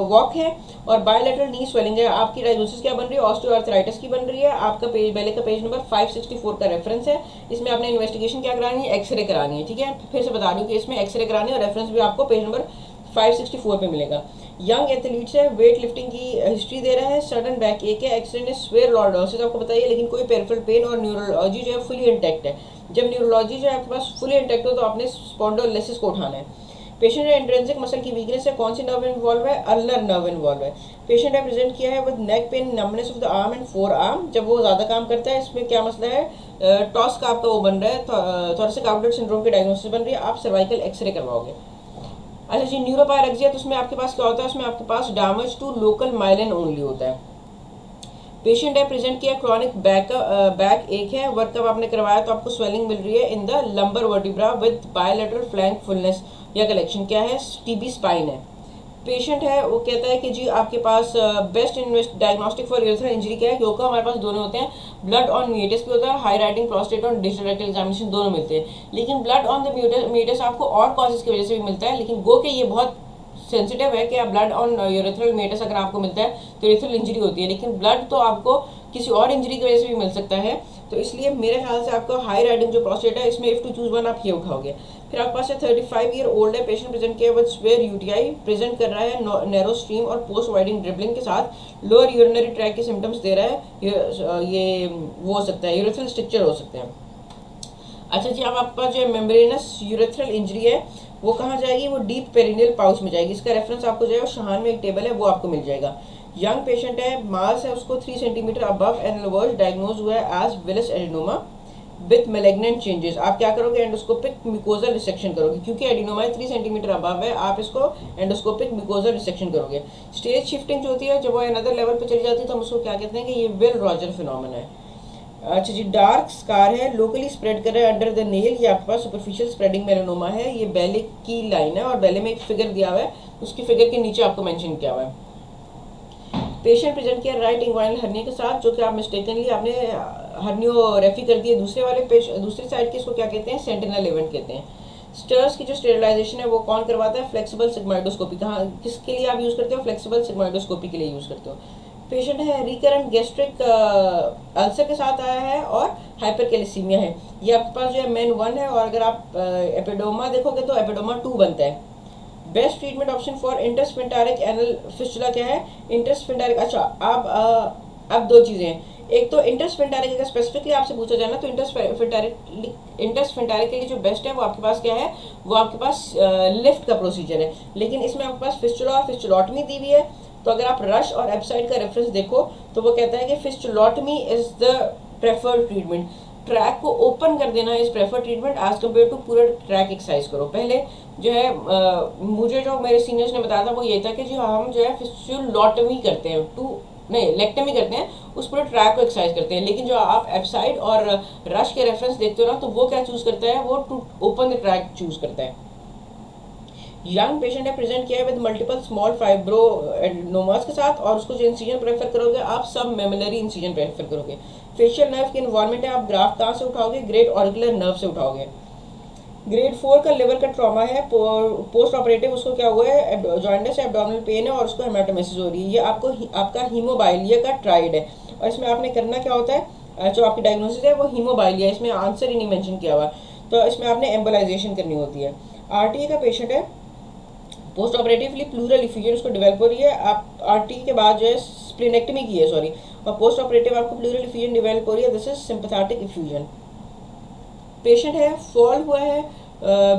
[SPEAKER 1] वॉक है और बायोलेटरल नी स्वेलिंग है। आपकी डायग्नोसिस क्या बन रही है, ऑस्टियोआर्थराइटिस की बन रही है। आपका पेज पहले का पेज नंबर 564 का रेफरेंस है। इसमें आपने इन्वेस्टिगेशन क्या करानी है, एक्सरे करानी है। ठीक है, फिर से बता दूं कि इसमें एक्सरे करानी है और रेफरेंस भी आपको पेज नंबर 564 पे मिलेगा। यंग एथलीट्स है, वेट लिफ्टिंग की हिस्ट्री दे रहा है, सडन बैक एक है, एक्सीडेंट है, स्वेयर लॉर्डोसिस आपको बताइए, लेकिन कोई पेरिफेरल पेन और न्यूरोलॉजी जो है फुली इंटैक्ट है। जब न्यूरोलॉजी जो है आपके पास फुली इंटैक्ट हो तो आपने स्पॉन्डिलोलिसिस को उठाना है। पेशेंट है इंट्रिंसिक मसल की वीकनेस है, कौन सी नर्व इन्वॉल्व है, अल्नर नर्व इन्वॉल्व है। पेशेंट है प्रेजेंट किया है with neck pain, numbness of the arm and four arm. जब वो ज़्यादा काम करता है, इसमें क्या मसला है, टॉस का आपका वो बन रहा है, थोरेसिक आउटलेट सिंड्रोम की डायग्नोसिस बन रही है, आप सर्वाइकल एक्सरे करवाओगे। अच्छा जी, न्यूरोपायरेक्सिया, तो उसमें आपके पास क्या होता है, उसमें आपके पास damage to local myelin only होता है। पेशेंट है प्रेजेंट किया क्रॉनिक बैक एक है, वर्कअप आपने करवाया तो आपको स्वेलिंग मिल रही है in the lumbar vertebra with bilateral flank fullness या कलेक्शन। क्या है, टीबी स्पाइन है। पेशेंट है वो कहता है कि जी आपके पास best diagnostic for urethral injury क्या है, क्योंकि हमारे पास दोनों होते हैं, ब्लड ऑन म्यूटस भी होता है, हाई राइटिंग प्रोस्टेट और डिजिटल रेक्टल एग्जामिनेशन दोनों मिलते हैं। लेकिन ब्लड ऑन द म्यूटस आपको और कॉजेज की वजह से भी मिलता है, लेकिन गो के ये बहुत सेंसिटिव है कि आप ब्लड ऑन यूरेथ्रल मेटस अगर आपको मिलता है तो यूरेथ्रल इंजरी होती है, लेकिन ब्लड तो आपको किसी और इंजरी की वजह से भी मिल सकता है। तो इसलिए मेरे ख्याल से आपका हाई राइडिंग जो प्रोस्टेट है, इसमें इफ टू चूज वन आप ये उठाओगे। फिर आपके पास 35 ईयर ओल्ड है, पेशेंट प्रेजेंट किया विद स्वेयर यूटीआई, प्रेजेंट कर रहा है नैरो स्ट्रीम और पोस्ट वाइडिंग ड्रिबलिंग के साथ, लोअर यूरिनरी ट्रैक के सिम्टम्स दे रहा है, ये वो हो सकता है, यूरेथ्रल स्ट्रक्चर हो सकते हैं। अच्छा जी, अब आपका जो मेम्ब्रेनस यूरेथ्रल इंजरी है वो कहाँ जाएगी, वो डीप पेरिनियल पाउच में जाएगी। इसका रेफरेंस आपको जो है शहान में एक टेबल है वो आपको मिल जाएगा। यंग पेशेंट है, मास है उसको 3 सेंटीमीटर अबव एनलवर्स, डायग्नोज हुआ है as villous adenoma with malignant changes. आप क्या करोगे, एंडोस्कोपिक म्यूकोजल रिसेक्शन करोगे, क्योंकि एडिनोमा 3 सेंटीमीटर अबव है, आप इसको एंडोस्कोपिक म्यूकोजल रिसेक्शन करोगे। स्टेज शिफ्टिंग जो होती है, जब वो अनदर लेवल पे चली जाती है तो हम उसको क्या कहते हैं कि ये विल रॉजर फिनोमेना है। अच्छा जी, डार्क स्कार है, लोकली स्प्रेड कर रहा है अंडर द नेल, ये आपके पास सुपरफिशियल स्प्रेडिंग मेलानोमा है। ये बेले की लाइन है और बेले में एक फिगर दिया हुआ है, उसकी फिगर के नीचे आपको मेंशन किया हुआ है। पेशेंट प्रेजेंट किया राइट इंग्वाइनल हर्निया के साथ, जो कि आप मिस्टेकनली आपने हर्नियोरेफी कर दी है। दूसरी साइड की इसको क्या कहते हैं, सेंटिनल इवेंट कहते हैं। स्टर्स की जो स्टेरिलाइजेशन है वो कौन करवाता है, फ्लेक्सिबल सिग्माइडोस्कोपी। कहाँ किसके लिए आप यूज़ करते हो, फ्लेक्सिबल सिग्माइडोस्कोपी के लिए यूज़ करते हो। पेशेंट है रिकरेंट गैस्ट्रिक अल्सर के साथ आया है और हाइपरकैल्सीमिया है। ये आपके पास जो है मेन 1 है, और अगर आप एपिडोमा देखोगे तो एपिडोमा 2 बनता है। Best treatment option for intersphincteric anal fistula क्या है, इंटरस्फिंक्टारिक। अच्छा, अब 2 चीज़ें हैं, एक तो इंटरस्फिंक्टारिक अगर स्पेसिफिकली आपसे पूछा जाए ना तो इंटरस्फिंक्टारिक के लिए जो बेस्ट है वो आपके पास क्या है, वो आपके पास लिफ्ट का प्रोसीजर है। लेकिन इसमें आपके पास फिस्टुला और फिस्टुलॉटमी दी हुई है। तो अगर आप रश और एब्साइड का रेफरेंस देखो तो वो कहता है कि fistulotomy is the preferred treatment. Track को ओपन कर देना is preferred treatment as compare to पूरा ट्रैक एक्सरसाइज करो। पहले जो है मुझे जो मेरे सीनियर्स ने बताया था वो ये था कि जो हम जो है फिस्टुलॉटमी करते हैं, लेक्टमी करते हैं, उस पूरे ट्रैक को एक्सरसाइज करते हैं। लेकिन जो आप एब्साइड और रश के रेफरेंस देखते हो ना, तो वो क्या चूज करता है, वो to open the track choose करता है। यंग पेशेंट है, प्रेजेंट किया है विद मल्टीपल स्मॉल फाइब्रोएडेनोमास के साथ, और उसको जो इंसिजन प्रेफर करोगे आप सब मेमलरी इंसिजन प्रेफर करोगे। फेशियल नर्व की इन्वॉल्वमेंट है, आप ग्राफ कहाँ से उठाओगे, ग्रेट ऑरिकुलर नर्व से उठाओगे। ग्रेड 4 का लिवर का ट्रॉमा है, पोस्ट ऑपरेटिव उसको क्या हुआ है, जॉइंटस एब्डोमिनल पेन है और उसको हेमाटोमेसिस हो रही है। ये आपका हीमोबाइलिया का ट्राइड है, और इसमें आपने करना क्या होता है, जो आपकी डायग्नोसिस है वो हीमोबाइलिया, इसमें आंसर ही नहीं मेंशन किया हुआ, तो इसमें आपने एम्बोलाइजेशन करनी होती है। आरटीए का पेशेंट है, पोस्ट ऑपरेटिवली प्लूरल इफ्यूजन उसको डेवलप हो रही है। आप आरटीए के बाद जो है स्प्लीनेक्टमी की है, सॉरी, और पोस्ट ऑपरेटिव आपको प्लूरल इफ्यूजन डेवलप हो रही है, this is sympathetic effusion. Patient है, फॉल हुआ है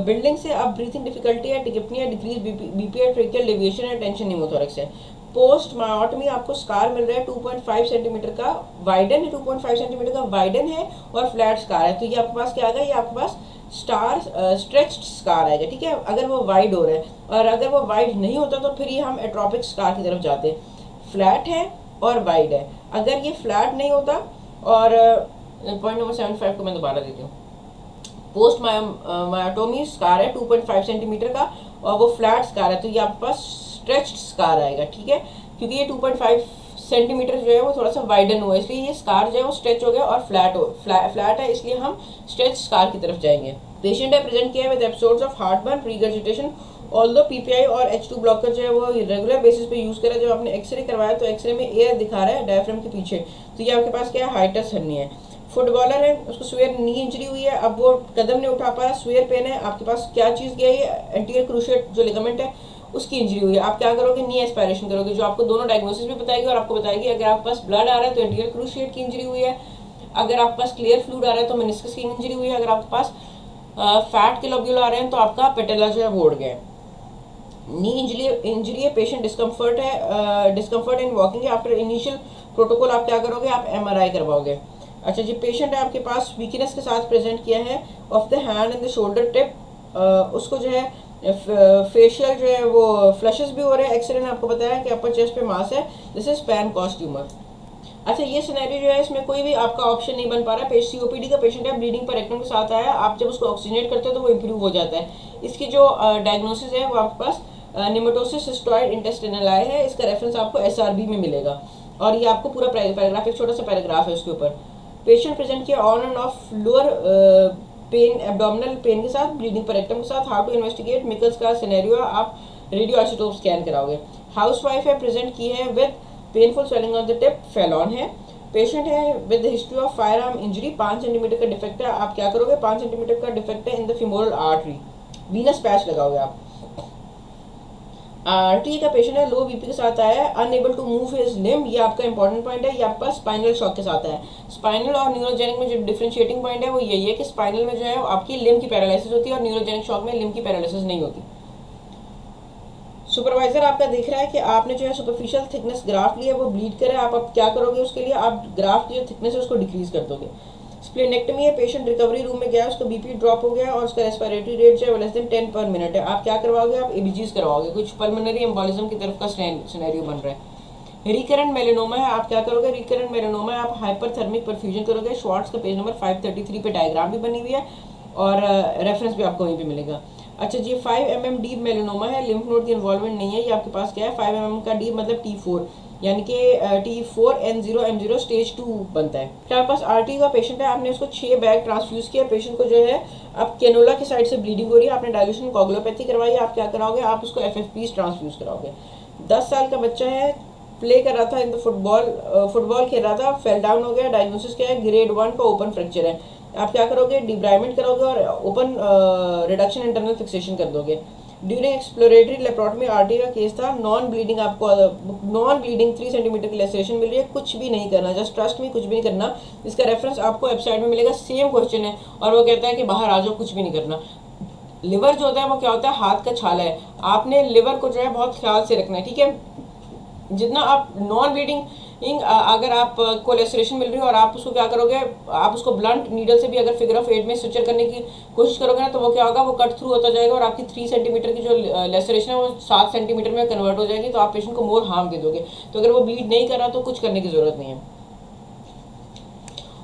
[SPEAKER 1] बिल्डिंग से, अब ब्रीथिंग डिफिकल्टी है, टिकिपनिया, डिक्रीज बीपी है, ट्रेकियल डेविएशन है, टेंशन निमोथोरैक्स है। पोस्ट मायोटमी आपको स्कार मिल रहा है 2.5 सेंटीमीटर का वाइडन है, 2.5 सेंटीमीटर का वाइडन है और फ्लैट स्कार है। तो ये आपके पास क्या आ गया, ये आपके पास स्ट्रेच्ड स्कार आएगा, ठीक है, अगर वो वाइड हो रहा है। और अगर वो वाइड नहीं होता तो फिर ये हम एट्रोपिक स्कार की तरफ जाते हैं। फ्लैट है, और वाइड है। अगर ये फ्लैट नहीं होता, और पॉइंट नंबर 75 को मैं दोबारा देती हूँ, पोस्ट मायोटोमी स्कार है 2.5 सेंटीमीटर का और वो फ्लैट स्कार है, तो ये आपके पास स्ट्रेच्ड स्कार आएगा, ठीक है, क्योंकि ये 2.5 सेंटीमीटर जो है वो थोड़ा सा वाइडन हुआ है, इसलिए ये स्कार जो है वो स्ट्रेच हो गया और फ्लैट है, इसलिए हम स्ट्रेच स्कार की तरफ जाएंगे। पेशेंट है प्रेजेंट किया है with episodes of heartburn, regurgitation, although PPI और H2 ब्लॉकर जो है वो रेगुलर बेसिस पे यूज करा। जब आपने एक्सरे करवाया तो एक्सरे में एयर दिखा रहा है डायफ्राम के पीछे, तो ये आपके पास क्या है, हाइटस हर्निया है। फुटबॉलर है, उसको स्वेयर नी इंजरी हुई है, अब वो कदम नहीं उठा पा रहा, स्वेयर पेन है, आपके पास क्या चीज़ गया है, एंटीरियर क्रूशिएट जो लिगामेंट है उसकी इंजरी हुई है। आप क्या करोगे, नी एस्पायरेशन करोगे, जो आपको दोनों डायग्नोसिस भी बताएगी और आपको बताएगी अगर आपके पास ब्लड आ रहा है तो एंटीरियर क्रूशिएट की इंजरी हुई है, अगर आपके पास क्लियर फ्लूइड आ रहा है तो मेनिस्कस की इंजरी हुई है, अगर आपके पास फैट के लोब्यूल आ रहे हैं तो आपका पेटेला जो है वो उड़ गया है। नी इंजरी है, पेशेंट डिस्कम्फर्ट इन वॉकिंग है, आफ्टर इनिशियल प्रोटोकॉल आप क्या करोगे, आप MRI करवाओगे। अच्छा जी, पेशेंट है आपके पास वीकनेस के साथ प्रेजेंट किया है of the hand and the shoulder tip, उसको जो है फेशियल जो है वो फ्लशेस भी हो रहे हैं, एक्सरे ने आपको बताया कि अपर चेस्ट पे मास है, this is pan cost tumour. अच्छा, ये सिनेरियो जो है इसमें कोई भी आपका ऑप्शन नहीं बन पा रहा है। COPD का पेशेंट है, ब्लीडिंग पर रेक्टम के साथ आया, आप जब उसको ऑक्सीजनेट करते हो तो वो इंप्रूव हो जाता है। इसकी जो डायग्नोसिस है वो आपके पास निमेटोसिस सिस्टोइड इंटेस्टिनल है, इसका रेफरेंस आपको SRB में मिलेगा और ये आपको पूरा पैराग्राफ, एक छोटा सा पैराग्राफ है उसके ऊपर। पेशेंट प्रेजेंट किया on and off lower pain, abdominal pain के साथ, ब्लीडिंग पर रेक्टम के साथ, हाउ टू इन्वेस्टिगेट मिकल्स का सिनेरियो, आप रेडियो आइसोटोप स्कैन कराओगे। हाउसवाइफ है, प्रेजेंट की है with painful swelling on the tip, felon है। पेशेंट है with history of firearm injury, 5 centimetre का डिफेक्ट है, आप क्या करोगे, 5 सेंटीमीटर का डिफेक्ट है in the femoral artery, venous patch लगाओगे आप। RT का पेशेंट है, लो BP के साथ आया है, unable to move his limb, ये आपका इंपॉर्टेंट पॉइंट है, ये आपका स्पाइनल शॉक के साथ है। स्पाइनल और न्यूरोजेनिक में जो डिफरेंशिएटिंग पॉइंट है वो यही है कि स्पाइनल में जो है आपकी लिम्ब की पैरालिसिस होती है और न्यूरोजेनिक शॉक में लिम्ब की पैरालिसिस नहीं होती। सुपरवाइजर आपका देख रहा है कि आपने जो है सुपरफिशियल थिकनेस ग्राफ्ट ली है, वो ब्लीड करे, आप अब क्या करोगे उसके लिए, आप ग्राफ्ट की जो थिकनेस है उसको डिक्रीज कर दोगे। स्प्लेनेक्टमी है, पेशेंट रिकवरी रूम में गया, उसका BP ड्रॉप हो गया और उसका रेस्पिरेटरी रेट जो है लेस देन 10 पर मिनट है, आप क्या करवाओगे, आप ABGs करवाओगे, कुछ पल्मोनरी एम्बोलिज्म की तरफ का सिनेरियो बन रहा है। रिकरेंट मेलेनोमा है, आप क्या करोगे, रिकरेंट मेलेनोमा है, आप हाइपरथर्मिक परफ्यूजन करोगे। श्वार्ट्ज का पेज नंबर 533 पे डायग्राम भी बनी हुई है और रेफरेंस भी आपको वहीं पे मिलेगा। अच्छा जी, 5 mm डीप मेलेनोमा है, लिम्फ नोड की इन्वॉल्वमेंट नहीं है, ये आपके पास क्या है, 5 mm का डीप मतलब T4, यानी कि T4N0M0 स्टेज 2 बनता है। फिर आपके पास RT का पेशेंट है, आपने उसको 6 बैग ट्रांसफ्यूज किया, पेशेंट को जो है अब कैनोला की साइड से ब्लीडिंग हो रही है, आपने डायल्यूशन कोगुलोपैथी करवाई, आप क्या कराओगे, आप उसको FFPs ट्रांसफ्यूज कराओगे। 10 साल का बच्चा है, प्ले कर रहा था इन द फुटबॉल खेल रहा था, फेल डाउन हो गया, डायग्नोसिस क्या है, ग्रेड 1 का ओपन फ्रैक्चर है, आप क्या करोगे, डिब्राइमेंट करोगे और ओपन रिडक्शन इंटरनल फिक्सेशन कर दोगे। ड्यूरिंग एक्सप्लोरेटरी लेप्रोटमी RT का केस था, नॉन ब्लीडिंग, आपको नॉन ब्लीडिंग 3 सेंटीमीटर की लेसरेशन मिल रही है, कुछ भी नहीं करना, जस्ट ट्रस्ट में, कुछ भी नहीं करना। इसका रेफरेंस आपको वेबसाइट में मिलेगा, सेम क्वेश्चन है और वो कहता है कि बाहर आ जाओ, कुछ भी नहीं करना। लिवर जो होता है वो क्या होता है, हाथ का छाला है, आपने लिवर को जो है बहुत ख्याल से रखना है, ठीक है। जितना आप नॉन ब्लीडिंग अगर आप को लेसरेशन मिल रही है और आप उसको क्या करोगे, आप उसको ब्लंट नीडल से भी अगर फिगर ऑफ 8 में स्टिचर करने की कोशिश करोगे ना, तो वो क्या होगा, वो कट थ्रू होता जाएगा और आपकी 3 सेंटीमीटर की जो लेसरेशन है वो 7 सेंटीमीटर में कन्वर्ट हो जाएगी, तो आप पेशेंट को मोर हार्म दे दोगे। तो अगर वो ब्लीड नहीं कर रहा तो कुछ करने की जरूरत नहीं है।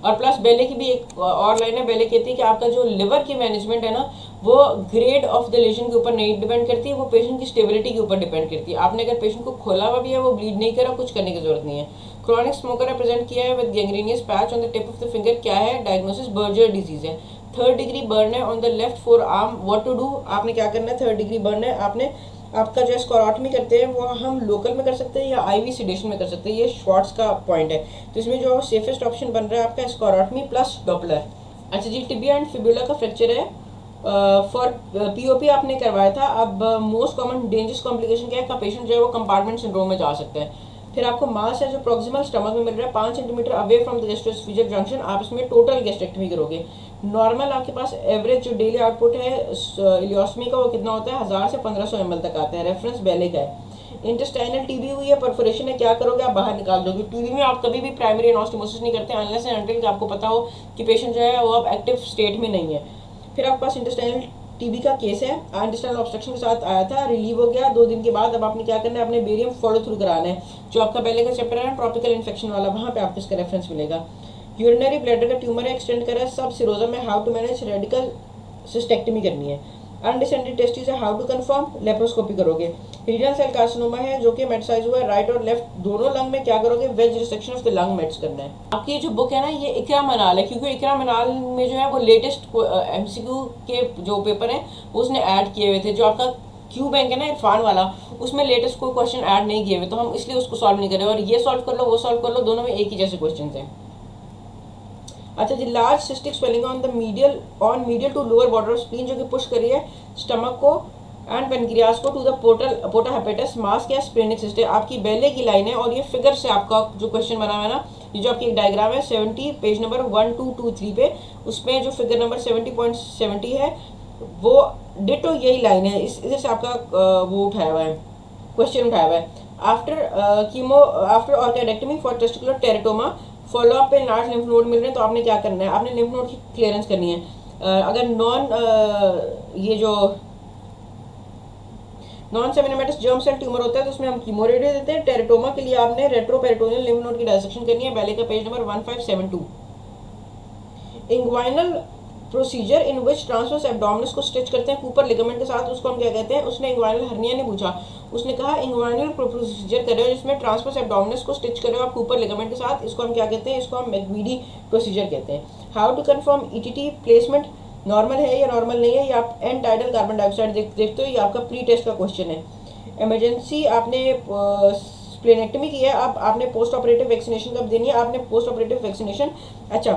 [SPEAKER 1] और प्लस बेले की भी एक और लाइन है, बेले कहती है कि आपका जो लिवर की मैनेजमेंट है ना, वो ग्रेड ऑफ द लेजन के ऊपर नहीं डिपेंड करती है, वो पेशेंट की स्टेबिलिटी के ऊपर डिपेंड करती है। आपने अगर पेशेंट को खोला हुआ भी है, वो ब्लीड नहीं करा, कुछ करने की जरूरत नहीं है। क्रॉनिक स्मोकर है, प्रेजेंट किया है with gangrenous patch on the tip of the finger, क्या है, डायग्नोसिस बर्जर डिजीज है, 3rd डिग्री बर्न है on the left forearm, what to do, आपने क्या करना है, 3rd डिग्री बर्न है, आपने आपका जो स्कोरोटमी करते हैं वो हम लोकल में कर सकते हैं या IV सिडेशन में कर सकते हैं, ये श्वार्ट्ज का पॉइंट है। तो इसमें जो सेफेस्ट ऑप्शन बन रहा है आपका स्कोरोटमी प्लस डॉपलर। अच्छा जी, टिबिया एंड फिबुला का फ्रैक्चर है, फॉर POP आपने करवाया था। अब मोस्ट कॉमन डेंजरस कॉम्प्लिकेशन क्या है, का पेशेंट जो है वो कंपार्टमेंट सिंड्रोम में जा सकता है। फिर आपको मास है जो प्रोक्सिमल स्टमक में मिल रहा है 5 centimetre away from the gastro-oesophageal junction, आप इसमें टोटल गैस्ट्रेक्टमी करोगे। नॉर्मल आपके पास एवरेज जो डेली आउटपुट है इलियोस्टमी का वो कितना होता है, 1000 से 1500 ml तक आता है, रेफरेंस बेले का है। इंटेस्टाइनल TB हुई है, परफोरेशन है, क्या करोगे, आप बाहर निकाल दोगे। TB में आप कभी भी प्राइमरी एनास्टोमोसिस नहीं करते अनलेस एंड अनटिल कि आपको पता हो कि पेशेंट जो है वो अब एक्टिव स्टेट में नहीं है। फिर आपके पास इंटेस्टाइनल टीबी का केस है, इंटेस्टाइनल ऑब्स्ट्रक्शन के साथ आया था, रिलीव हो गया 2 दिन के बाद। अब आपने क्या करना है, अपने बेरियम फॉलो थ्रू कराना है। जो आपका पहले का चैप्टर है ना ट्रॉपिकल इन्फेक्शन वाला, वहाँ पे आपको इसका रेफरेंस मिलेगा। यूरिनरी ब्लैडर का ट्यूमर है, एक्सटेंड कर रहा है, सब सिरोजा में, हाउ टू मैनेज, रेडिकल सिस्टेक्टमी करनी है। अनडिसेंडेड टेस्टिस है, हाउ टू कंफर्म, लेप्रोस्कोपी करोगे। रीनल सेल कार्सिनोमा है जो कि मेटासाइज हुआ है राइट और लेफ्ट दोनों लंग में, क्या करोगे, wedge resection of the lung mets करना है। आपकी ये जो बुक है ना ये इकरा मनाल है, क्योंकि इकरा मनाल में जो है वो लेटेस्ट एमसीक्यू के जो पेपर हैं उसने ऐड किए हुए थे। जो आपका क्यू बैंक है ना इरफान वाला, उसमें लेटेस्ट कोई क्वेश्चन ऐड नहीं किए हुए, तो हम इसलिए उसको सॉल्व नहीं कर रहे। और ये सॉल्व कर लो वो सॉल्व कर लो, दोनों में एक ही जैसे क्वेश्चन हैं। अच्छा जी, large cystic swelling on the medial to lower border of spleen, जो कि पुश करी है स्टमक को एंड पेनक्रियास को to the porta hepatis mass या स्प्लेनिक सिस्ट। आपकी बेले की लाइन है और ये फिगर से आपका जो क्वेश्चन बना हुआ है ना, ये जो आपकी एक डायग्राम है 70 पेज नंबर 1223 पे, उसमें जो फिगर नंबर 70.70 है वो डिटो यही लाइन है, इधर से आपका वो उठाया हुआ है, क्वेश्चन उठाया हुआ है। After orchidectomy for testicular teratoma follow up पे लार्ज लिम्फ नोड मिल रहे हैं, तो आपने क्या करना है, आपने लिम्फ नोड की क्लियरेंस करनी है। अगर non seminomatous germ cell tumour होता है तो उसमें हम कीमोरेडियो देते हैं। टेरेटोमा के लिए आपने रेट्रोपेरिटोनियल लिम्फ नोड की डायसेक्शन करनी है, बैले का पेज नंबर 1572। इंग्वाइनल प्रोसीजर इन विच ट्रांसवर्स एब्डोमिनस को स्टिच करते हैं कूपर लिगामेंट के साथ, उसको हम क्या कहते हैं। उसने इंग्वाइनल हर्निया ने पूछा, उसने कहा इंग्वाइनल प्रोसीजर कर रहे हो जिसमें ट्रांसवर्स एब्डोमिनस को स्टिच कर रहे हो आप कूपर लिगामेंट के साथ, इसको हम क्या कहते हैं, इसको हम मैकवीडी प्रोसीजर कहते हैं। How to confirm ETT placement normal है या नॉर्मल नहीं है, ये आप एन टाइडल कार्बन डाइऑक्साइड देखते हो, ये आपका प्री टेस्ट का क्वेश्चन है। इमरजेंसी आपने स्प्लेनेक्टमी की है, अब आपने पोस्ट ऑपरेटिव वैक्सीनेशन कब देनी है, आपने पोस्ट ऑपरेटिव वैक्सीनेशन। अच्छा,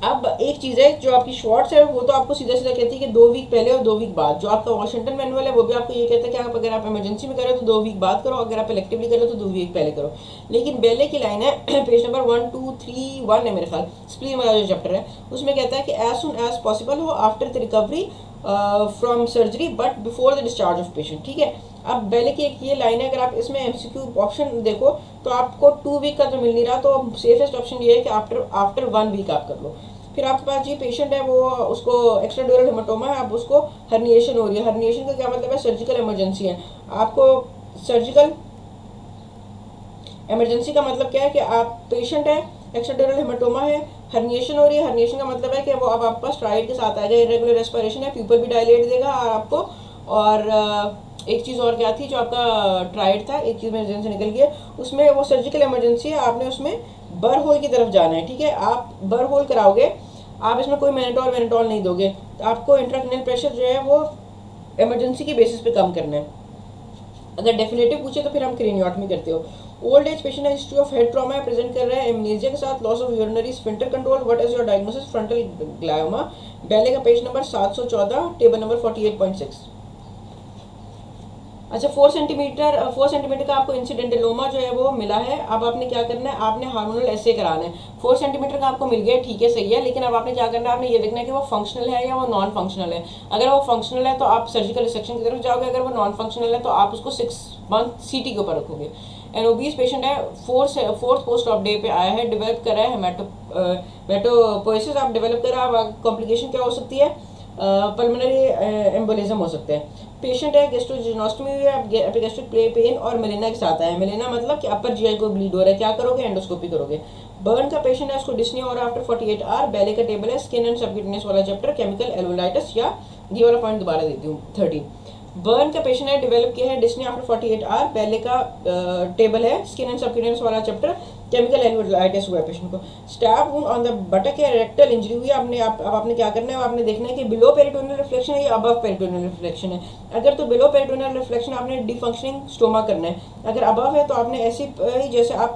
[SPEAKER 1] अब एक चीज़ है जो आपकी शॉर्ट्स है वो तो आपको सीधा सीधा कहती है कि 2 वीक पहले और 2 वीक बाद। जो आपका वॉशिंगटन मैनुअल है वो भी आपको ये कहता है कि आप अगर आप इमरजेंसी में करो तो 2 वीक बाद करो, अगर आप इलेक्टिवली करो तो 2 वीक पहले करो। लेकिन बेले की लाइन है पेज नंबर 1231 है मेरे ख्याल, स्प्लीन वाला जो चैप्टर है उसमें कहता है कि एज सुन एज पॉसिबल हो after the recovery from surgery but before the discharge of patient. ठीक है, अब बेले की एक ये लाइन है, अगर आप इसमें एमसीक्यू ऑप्शन देखो तो आपको 2 वीक का तो मिल नहीं रहा, तो सेफेस्ट ऑप्शन ये है कि आफ्टर 1 वीक आप कर लो। फिर आपके पास जी पेशेंट है वो उसको एक्स्ट्राड्यूरल हेमाटोमा है, अब उसको हर्निएशन हो रही है। हर्निएशन का क्या मतलब है, सर्जिकल इमरजेंसी है। आपको सर्जिकल इमरजेंसी का मतलब क्या है कि आप पेशेंट है, एक्स्ट्राड्यूरल हेमाटोमा है, हर्निएशन हो रही है। हर्निएशन का मतलब है कि वो अब आपके पास ट्राइड के साथ आएगा, इरेगुलर रेस्पिरेशन है, प्यूपल भी डायलेट देगा और आपको, और एक चीज़ और क्या थी जो आपका ट्राइड था, एक चीज़ इमरजेंसी निकल गई है, उसमें वो सर्जिकल इमरजेंसी है, आपने उसमें बर होल की तरफ जाना है। ठीक है, आप बर होल कराओगे, आप इसमें कोई मैनेटॉल नहीं दोगे, तो आपको इंट्राक्रेनियल प्रेशर जो है वो इमरजेंसी के बेसिस पे कम करना है। अगर डेफिनेटिव पूछे तो फिर हम क्रेनियोटमी करते हो। ओल्ड एज पेशेंट है, history of head trauma present कर रहे हैं एमनेजिया के साथ, loss of urinary sphincter control, what is your diagnosis, frontal glioma, ballet का पेज नंबर 714 टेबल नंबर 48.6। अच्छा, 4 सेंटीमीटर का आपको इंसिडेंटलोमा जो है वो मिला है। अब आपने क्या करना है, आपने हार्मोनल एसे कराना है। 4 सेंटीमीटर का आपको मिल गया, ठीक है, सही है, लेकिन अब आपने क्या करना है, आपने ये देखना है कि वो फंक्शनल है या वो नॉन फंक्शनल है। अगर वो फंक्शनल है तो आप सर्जिकल रिसेक्शन की तरफ जाओगे, अगर वो नॉन फंक्शनल है तो आप उसको 6 मंथ सीटी के ऊपर रखोगे। एन ओबीस पेशेंट है, फोर्थ पोस्ट ऑफ डे पे आया है, डेवलप करा है हेमेटोपोइसिस आप डेवलप करा, कॉम्प्लिकेशन क्या हो सकती है, पल्मोनरी एम्बोलिज्म हो सकते हैं। पेशेंट है, गैस्ट्रोजिनोस्टमी हुई है, एपिगैस्ट्रिक पेन और मेलेना के साथ आया है। मेलेना मतलब कि अपर जीआई को ब्लीड हो रहा है, क्या करोगे, एंडोस्कोपी करोगे। बर्न का पेशेंट है, उसको डिस्नी हो रहा है आफ्टर 48 आवर। बैले का टेबल है, स्किन एंड सबक्यूटेनियस वाला चैप्टर, केमिकल एल्वोलाइटिस, या ये वाला पॉइंट दोबारा देती हूँ 13। बर्न का पेशेंट है, डेवलप किया है डिस्नी आफ्टर 48 आवर। बैले का टेबल है, स्किन एंड सबक्यूटेनियस वाला चैप्टर, केमिकल एल्वोलाइटिस हुआ है पेशेंट को। स्टैब वुंड ऑन द बटक है, रेक्टल इंजरी हुई है। आपने क्या करना है, आपने देखना है कि बिलो पेरिटोनियल रिफ्लेक्शन है या अबव पेरिटोनियल रिफ्लेक्शन है। अगर तो बिलो पेरिटोनियल रिफ्लेक्शन आपने डिफंक्शनिंग स्टोमा करना है, अगर अबव है तो आपने ऐसी जैसे आप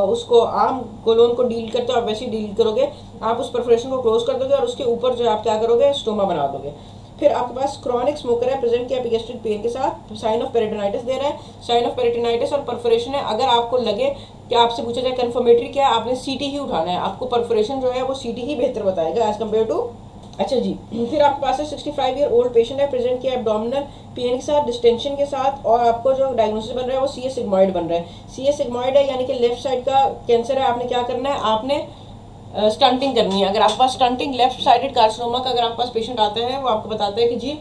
[SPEAKER 1] उसको आम कोलोन को डील करते हो आप वैसे ही डील करोगे, आप उस परफोरेशन को क्लोज कर दोगे और उसके ऊपर जो आप क्या करोगे, स्टोमा बना दोगे। फिर आपके पास क्रॉनिक स्मोकर है, प्रेजेंट किया एपिगैस्ट्रिक पेन के साथ, साइन ऑफ पेरिटोनाइटिस दे रहा है, साइन ऑफ पेरिटोनाइटिस और परफोरेशन है। अगर आपको लगे कि आपसे पूछा जाए कंफर्मेटरी क्या है, आपने सीटी ही उठाना है, आपको परफोरेशन जो है वो सीटी ही बेहतर बताएगा एज कम्पेयर टू। अच्छा जी, फिर आपके पास है 65 ईयर ओल्ड पेशेंट है, प्रेजेंट किया एब्डोमिनल पेन के साथ, डिस्टेंशन के साथ, और आपको जो डायग्नोसिस बन रहा है वो सीएस सिग्मॉइड बन रहा है। सीएस सिग्मॉइड है यानी कि लेफ्ट साइड का कैंसर है। आपने क्या करना है, आपने स्टंटिंग करनी है। अगर आपके पास स्टंटिंग लेफ्ट साइडेड कार्सिनोमा का अगर आपके पास पेशेंट आता है, वो आपको बताता है कि जी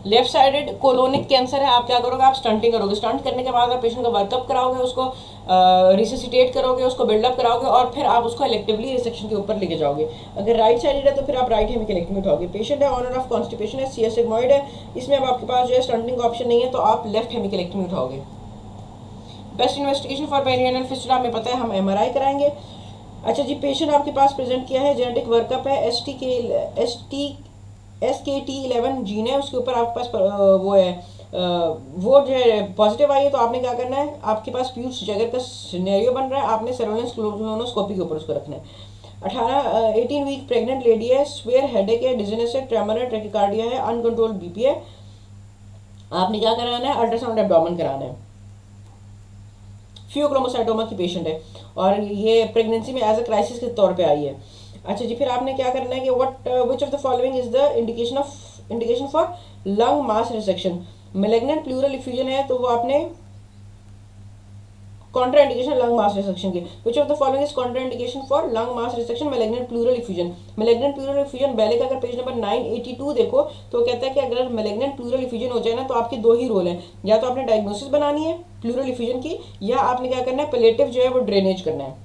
[SPEAKER 1] लेफ्ट साइडेड कोलोनिक कैंसर है, आप क्या करोगे, आप स्टंटिंग करोगे। स्टंट करने के बाद आप पेशेंट का वर्कअप कराओगे, उसको रिससिटेट करोगे, उसको बिल्डअप कराओगे और फिर आप उसको इलेक्टिवली रिसेक्शन के ऊपर लेके जाओगे। अगर राइट साइडेड है तो फिर आप राइट हेमिकलेक्टमी उठाओगे। पेशेंट है ऑनर ऑफ कॉन्स्टिपेशन है, सीएस सिग्मोइड है, इसमें अब आपके पास जो है स्टंटिंग का ऑप्शन नहीं है, तो आप लेफ्ट हेमिकलेक्टमी उठाओगे। Best investigation for perineal fistula हमें पता है, हम एमआरआई कराएंगे। अच्छा जी, पेशेंट आपके पास प्रेजेंट किया है, जेनेटिक वर्कअप है, SKT11 जीन है, उसके ऊपर आपके पास वो है वो जो है पॉजिटिव आई है। तो आपने क्या करना है, आपके पास पीयूष जगर का सिनेरियो बन रहा है, आपने सर्वेलेंस क्लोनोस्कोपी के ऊपर उसको रखना है। 18 वीक प्रेग्नेंट लेडी है, स्वेयर हेडेक है, डिजीनेस है, ट्रेमर है, ट्रैकिकार्डिया है, अनकंट्रोल्ड बीपी है। आपने क्या कराना है, अल्ट्रासाउंड एब्डोमेन कराना है। फियोक्रोमोसाइटोमा की पेशेंट है और ये प्रेगनेंसी में एज अ क्राइसिस के तौर पे आई है। अच्छा जी, फिर आपने क्या करना है कि which of the following is the indication for lung mass resection. Malignant pleural effusion है तो वो आपने कॉन्ट्राइंडिकेशन लंग मास रिसेक्शन के। Which of the following is contraindication for lung mass resection, malignant pleural effusion. Malignant pleural effusion ballet का अगर page number 982 देखो तो कहता है कि अगर मैलिग्नेंट प्लूरल इफ्यूजन हो जाए ना, तो आपके दो ही रोल हैं, या तो आपने डायग्नोसिस बनानी है प्लूरल इफ्यूजन की, या आपने क्या करना है, पैलेटिव जो है वो ड्रेनेज करना है।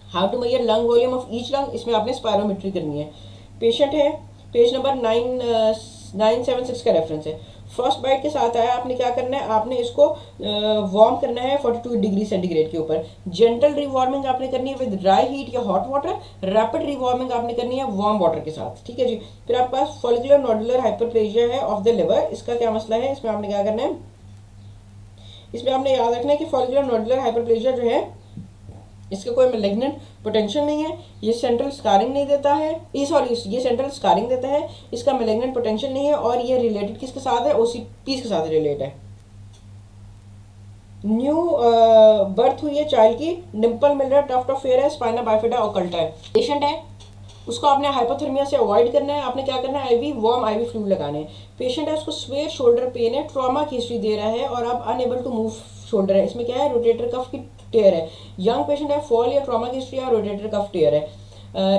[SPEAKER 1] How to measure lung volume of each lung, इसमें आपने स्पायरोमेट्री करनी है। पेशेंट है, पेज नंबर 976 का रेफरेंस है, फर्स्ट बाइट के साथ आया। आपने क्या करना है, आपने इसको वार्म करना है 42 डिग्री सेंटीग्रेड के ऊपर। जेंटल रिवॉर्मिंग आपने करनी है विद ड्राई हीट या हॉट वाटर, रैपिड रिवॉर्मिंग आपने करनी है वार्म वाटर के साथ, ठीक है जी। फिर आपके पास फॉलिकुलर नोडुलर हाइपरप्लेजिया है ऑफ द लिवर, इसका क्या मसला है, इसमें आपने क्या करना है, इसमें आपने याद रखना है कि फॉलिकुलर नोडुलर हाइपरप्लेजिया जो है इसका कोई मैलिग्नेंट पोटेंशियल नहीं है, ये सेंट्रल स्कारिंग नहीं देता है, ये सेंट्रल स्कारिंग देता है, इसका मैलिग्नेंट पोटेंशियल नहीं है, और ये रिलेटेड किसके साथ है, ओसीपीज के साथ रिलेटेड है। न्यू बर्थ हुई है चाइल्ड की, डिम्पल मिल रहा है, टफ्ट ऑफ फेयर है, स्पाइना बाइफिडा ओकल्टा है। पेशेंट है, उसको आपने हाइपोथर्मिया से अवॉइड करना है, आपने क्या करना है, आईवी वार्म आईवी फ्लूइड लगाने हैं। पेशेंट है, उसको स्वेयर शोल्डर पेन है, ट्रॉमा की हिस्ट्री दे रहा है और अब अनएबल टू मूव शोल्डर है, इसमें क्या है, रोटेटर कफ की टेयर है। यंग पेशेंट है, फॉल या ट्रॉमा की हिस्ट्री है, रोटेटर कफ टेयर है।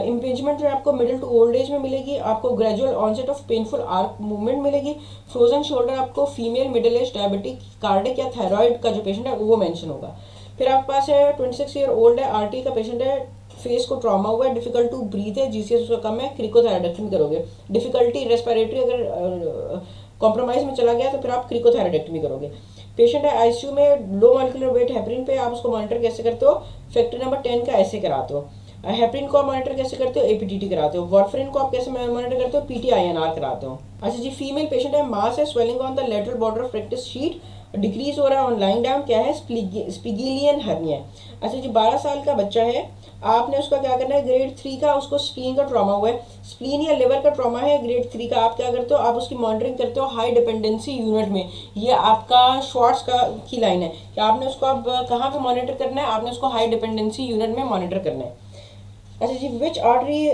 [SPEAKER 1] इम्पेंजमेंट जो है आपको मिडिल टू ओल्ड एज में मिलेगी, आपको gradual onset of painful arc movement मिलेगी। फ्रोजन शोल्डर आपको female middle age diabetic cardiac या थायराइड का जो पेशेंट है वो मेंशन होगा। फिर आपके पास है 26 ईयर ओल्ड है, आरटी का पेशेंट है, फेस को ट्रॉमा हुआ है, डिफिकल्ट टू ब्रीथ है, जीसीएस उसका कम है, क्रिकोथायरॉइडेक्टमी करोगे। डिफिकल्टी रेस्पिरेटरी अगर कॉम्प्रोमाइज में चला गया तो फिर आप क्रिकोथायरॉइडेक्टमी करोगे। पेशेंट है आईसीयू में, लो मॉलिक्यूलर वेट हेपरिन पे, आप उसको मॉनिटर कैसे करते हो, फैक्टर नंबर 10 का ऐसे कराते हो। हेपरिन को आप मॉनिटर कैसे करते हो, एपीटीटी कराते हो। वारफरिन को आप कैसे मॉनिटर करते हो, पीटीआईएनआर कराते हो। अच्छा जी, फीमेल पेशेंट है, मास है, swelling on the lateral border of practice sheet, decrease हो रहा है ऑन लाइंग डाउन, क्या है, स्पिगिलियन हर्निया। अच्छा जी, 12 साल का बच्चा है, आपने उसका क्या करना है, ग्रेड 3 का उसको स्प्लीन का ट्रॉमा हुआ है, स्प्लीन या लिवर का ट्रॉमा है ग्रेड 3 का, आप क्या करते हो, आप उसकी मॉनिटरिंग करते हो हाई डिपेंडेंसी यूनिट में। ये आपका श्वार्ट्स का की लाइन है कि आपने उसको अब कहाँ पे मॉनिटर करना है, आपने उसको हाई डिपेंडेंसी यूनिट में मॉनिटर करना है। अच्छा जी, विच आर्टरी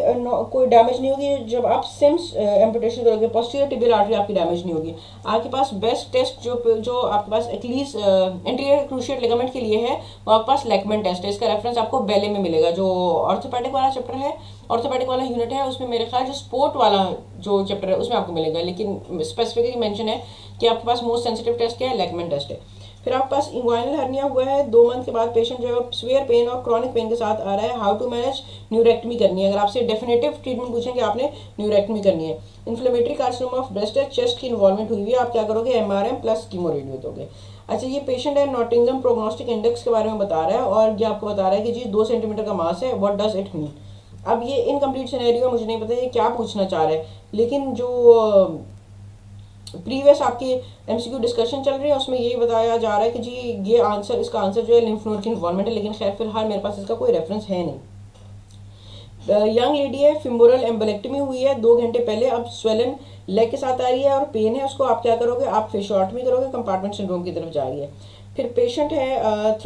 [SPEAKER 1] कोई डैमेज नहीं होगी जब आप सिम्स एम्पुटेशन करोगे, पोस्टीरियर टिबियल आर्टरी आपकी डैमेज नहीं होगी। आपके पास बेस्ट टेस्ट जो आपके पास एक्लीज एंटीरियर क्रूशिएट लिगामेंट के लिए है, वो आपके पास लैकमेन टेस्ट है, इसका रेफरेंस आपको बेले में मिलेगा। जो ऑर्थोपेडिक वाला चैप्टर है, ऑर्थोपेडिक वाला यूनिट है, उसमें मेरे ख्याल जो स्पोर्ट वाला जो चैप्टर है उसमें आपको मिलेगा, लेकिन स्पेसिफिकली मेंशन है कि आपके पास मोस्ट सेंसिटिव टेस्ट क्या है, लैकमेन टेस्ट है। फिर आपके पास इंग्वाइनल हर्निया हुआ है, 2 मंथ के बाद पेशेंट जो है स्वेयर पेन और क्रॉनिक पेन के साथ आ रहा है, हाउ टू मैनेज, न्यूरेक्टमी करनी है। अगर आपसे डेफिनेटिव ट्रीटमेंट पूछेंगे आपने न्यूरेक्टमी करनी है। इन्फ्लेमेटरी कार्सिनोमा ऑफ ब्रेस्ट है, चेस्ट की इन्वॉल्वमेंट हुई है, आप क्या करोगे, एमआरएम प्लस कीमोरेडियो दोगे। अच्छा, ये पेशेंट है, नॉटिंगम प्रोग्नोस्टिक इंडेक्स के बारे में बता रहा है और ये आपको बता रहा है कि जी 2 सेंटीमीटर का मास है, व्हाट डज इट मीन। अब ये इनकम्प्लीट सिनेरियो मुझे नहीं पता ये क्या पूछना चाह रहा है, लेकिन जो प्रीवियस आपकी एमसीक्यू डिस्कशन चल रही है उसमें यही बताया जा रहा है कि जी ये आंसर, इसका आंसर जो है लिम्फ नोड की इन्वॉल्वमेंट है, लेकिन खैर फिलहाल मेरे पास इसका कोई रेफरेंस है नहीं। यंग लेडी है, फिमोरल एम्बोलेक्टमी हुई है 2 घंटे पहले, अब स्वेलन लेग के साथ आ रही है और पेन है, उसको आप क्या करोगे, आप फिशॉटमी करोगे, कंपार्टमेंट सिंड्रोम की तरफ जा रही है। फिर पेशेंट है,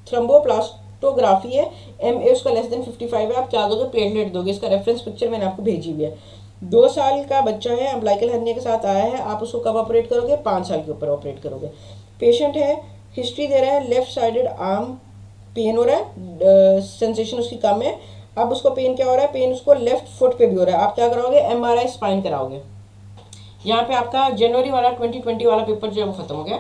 [SPEAKER 1] थ्रम्बोप्लास्टोग्राफी है, MA उसका लेस देन 55 है, आप क्या दोगे, प्लेटलेट दोगे, इसका रेफरेंस पिक्चर मैंने आपको भेजी हुई है। 2 साल का बच्चा है, अम्बिलिकल हर्निया के साथ आया है, आप उसको कब ऑपरेट करोगे, 5 साल के ऊपर ऑपरेट करोगे। पेशेंट है,
[SPEAKER 2] हिस्ट्री दे रहा है, लेफ्ट साइडेड आर्म पेन हो रहा है, सेंसेशन उसकी कम है। अब उसको पेन क्या हो रहा है, पेन उसको लेफ्ट फुट पे भी हो रहा है। आप क्या कराओगे, MRI स्पाइन कराओगे। यहाँ पे आपका जनवरी वाला 2020 वाला पेपर जो है वो खत्म हो गया।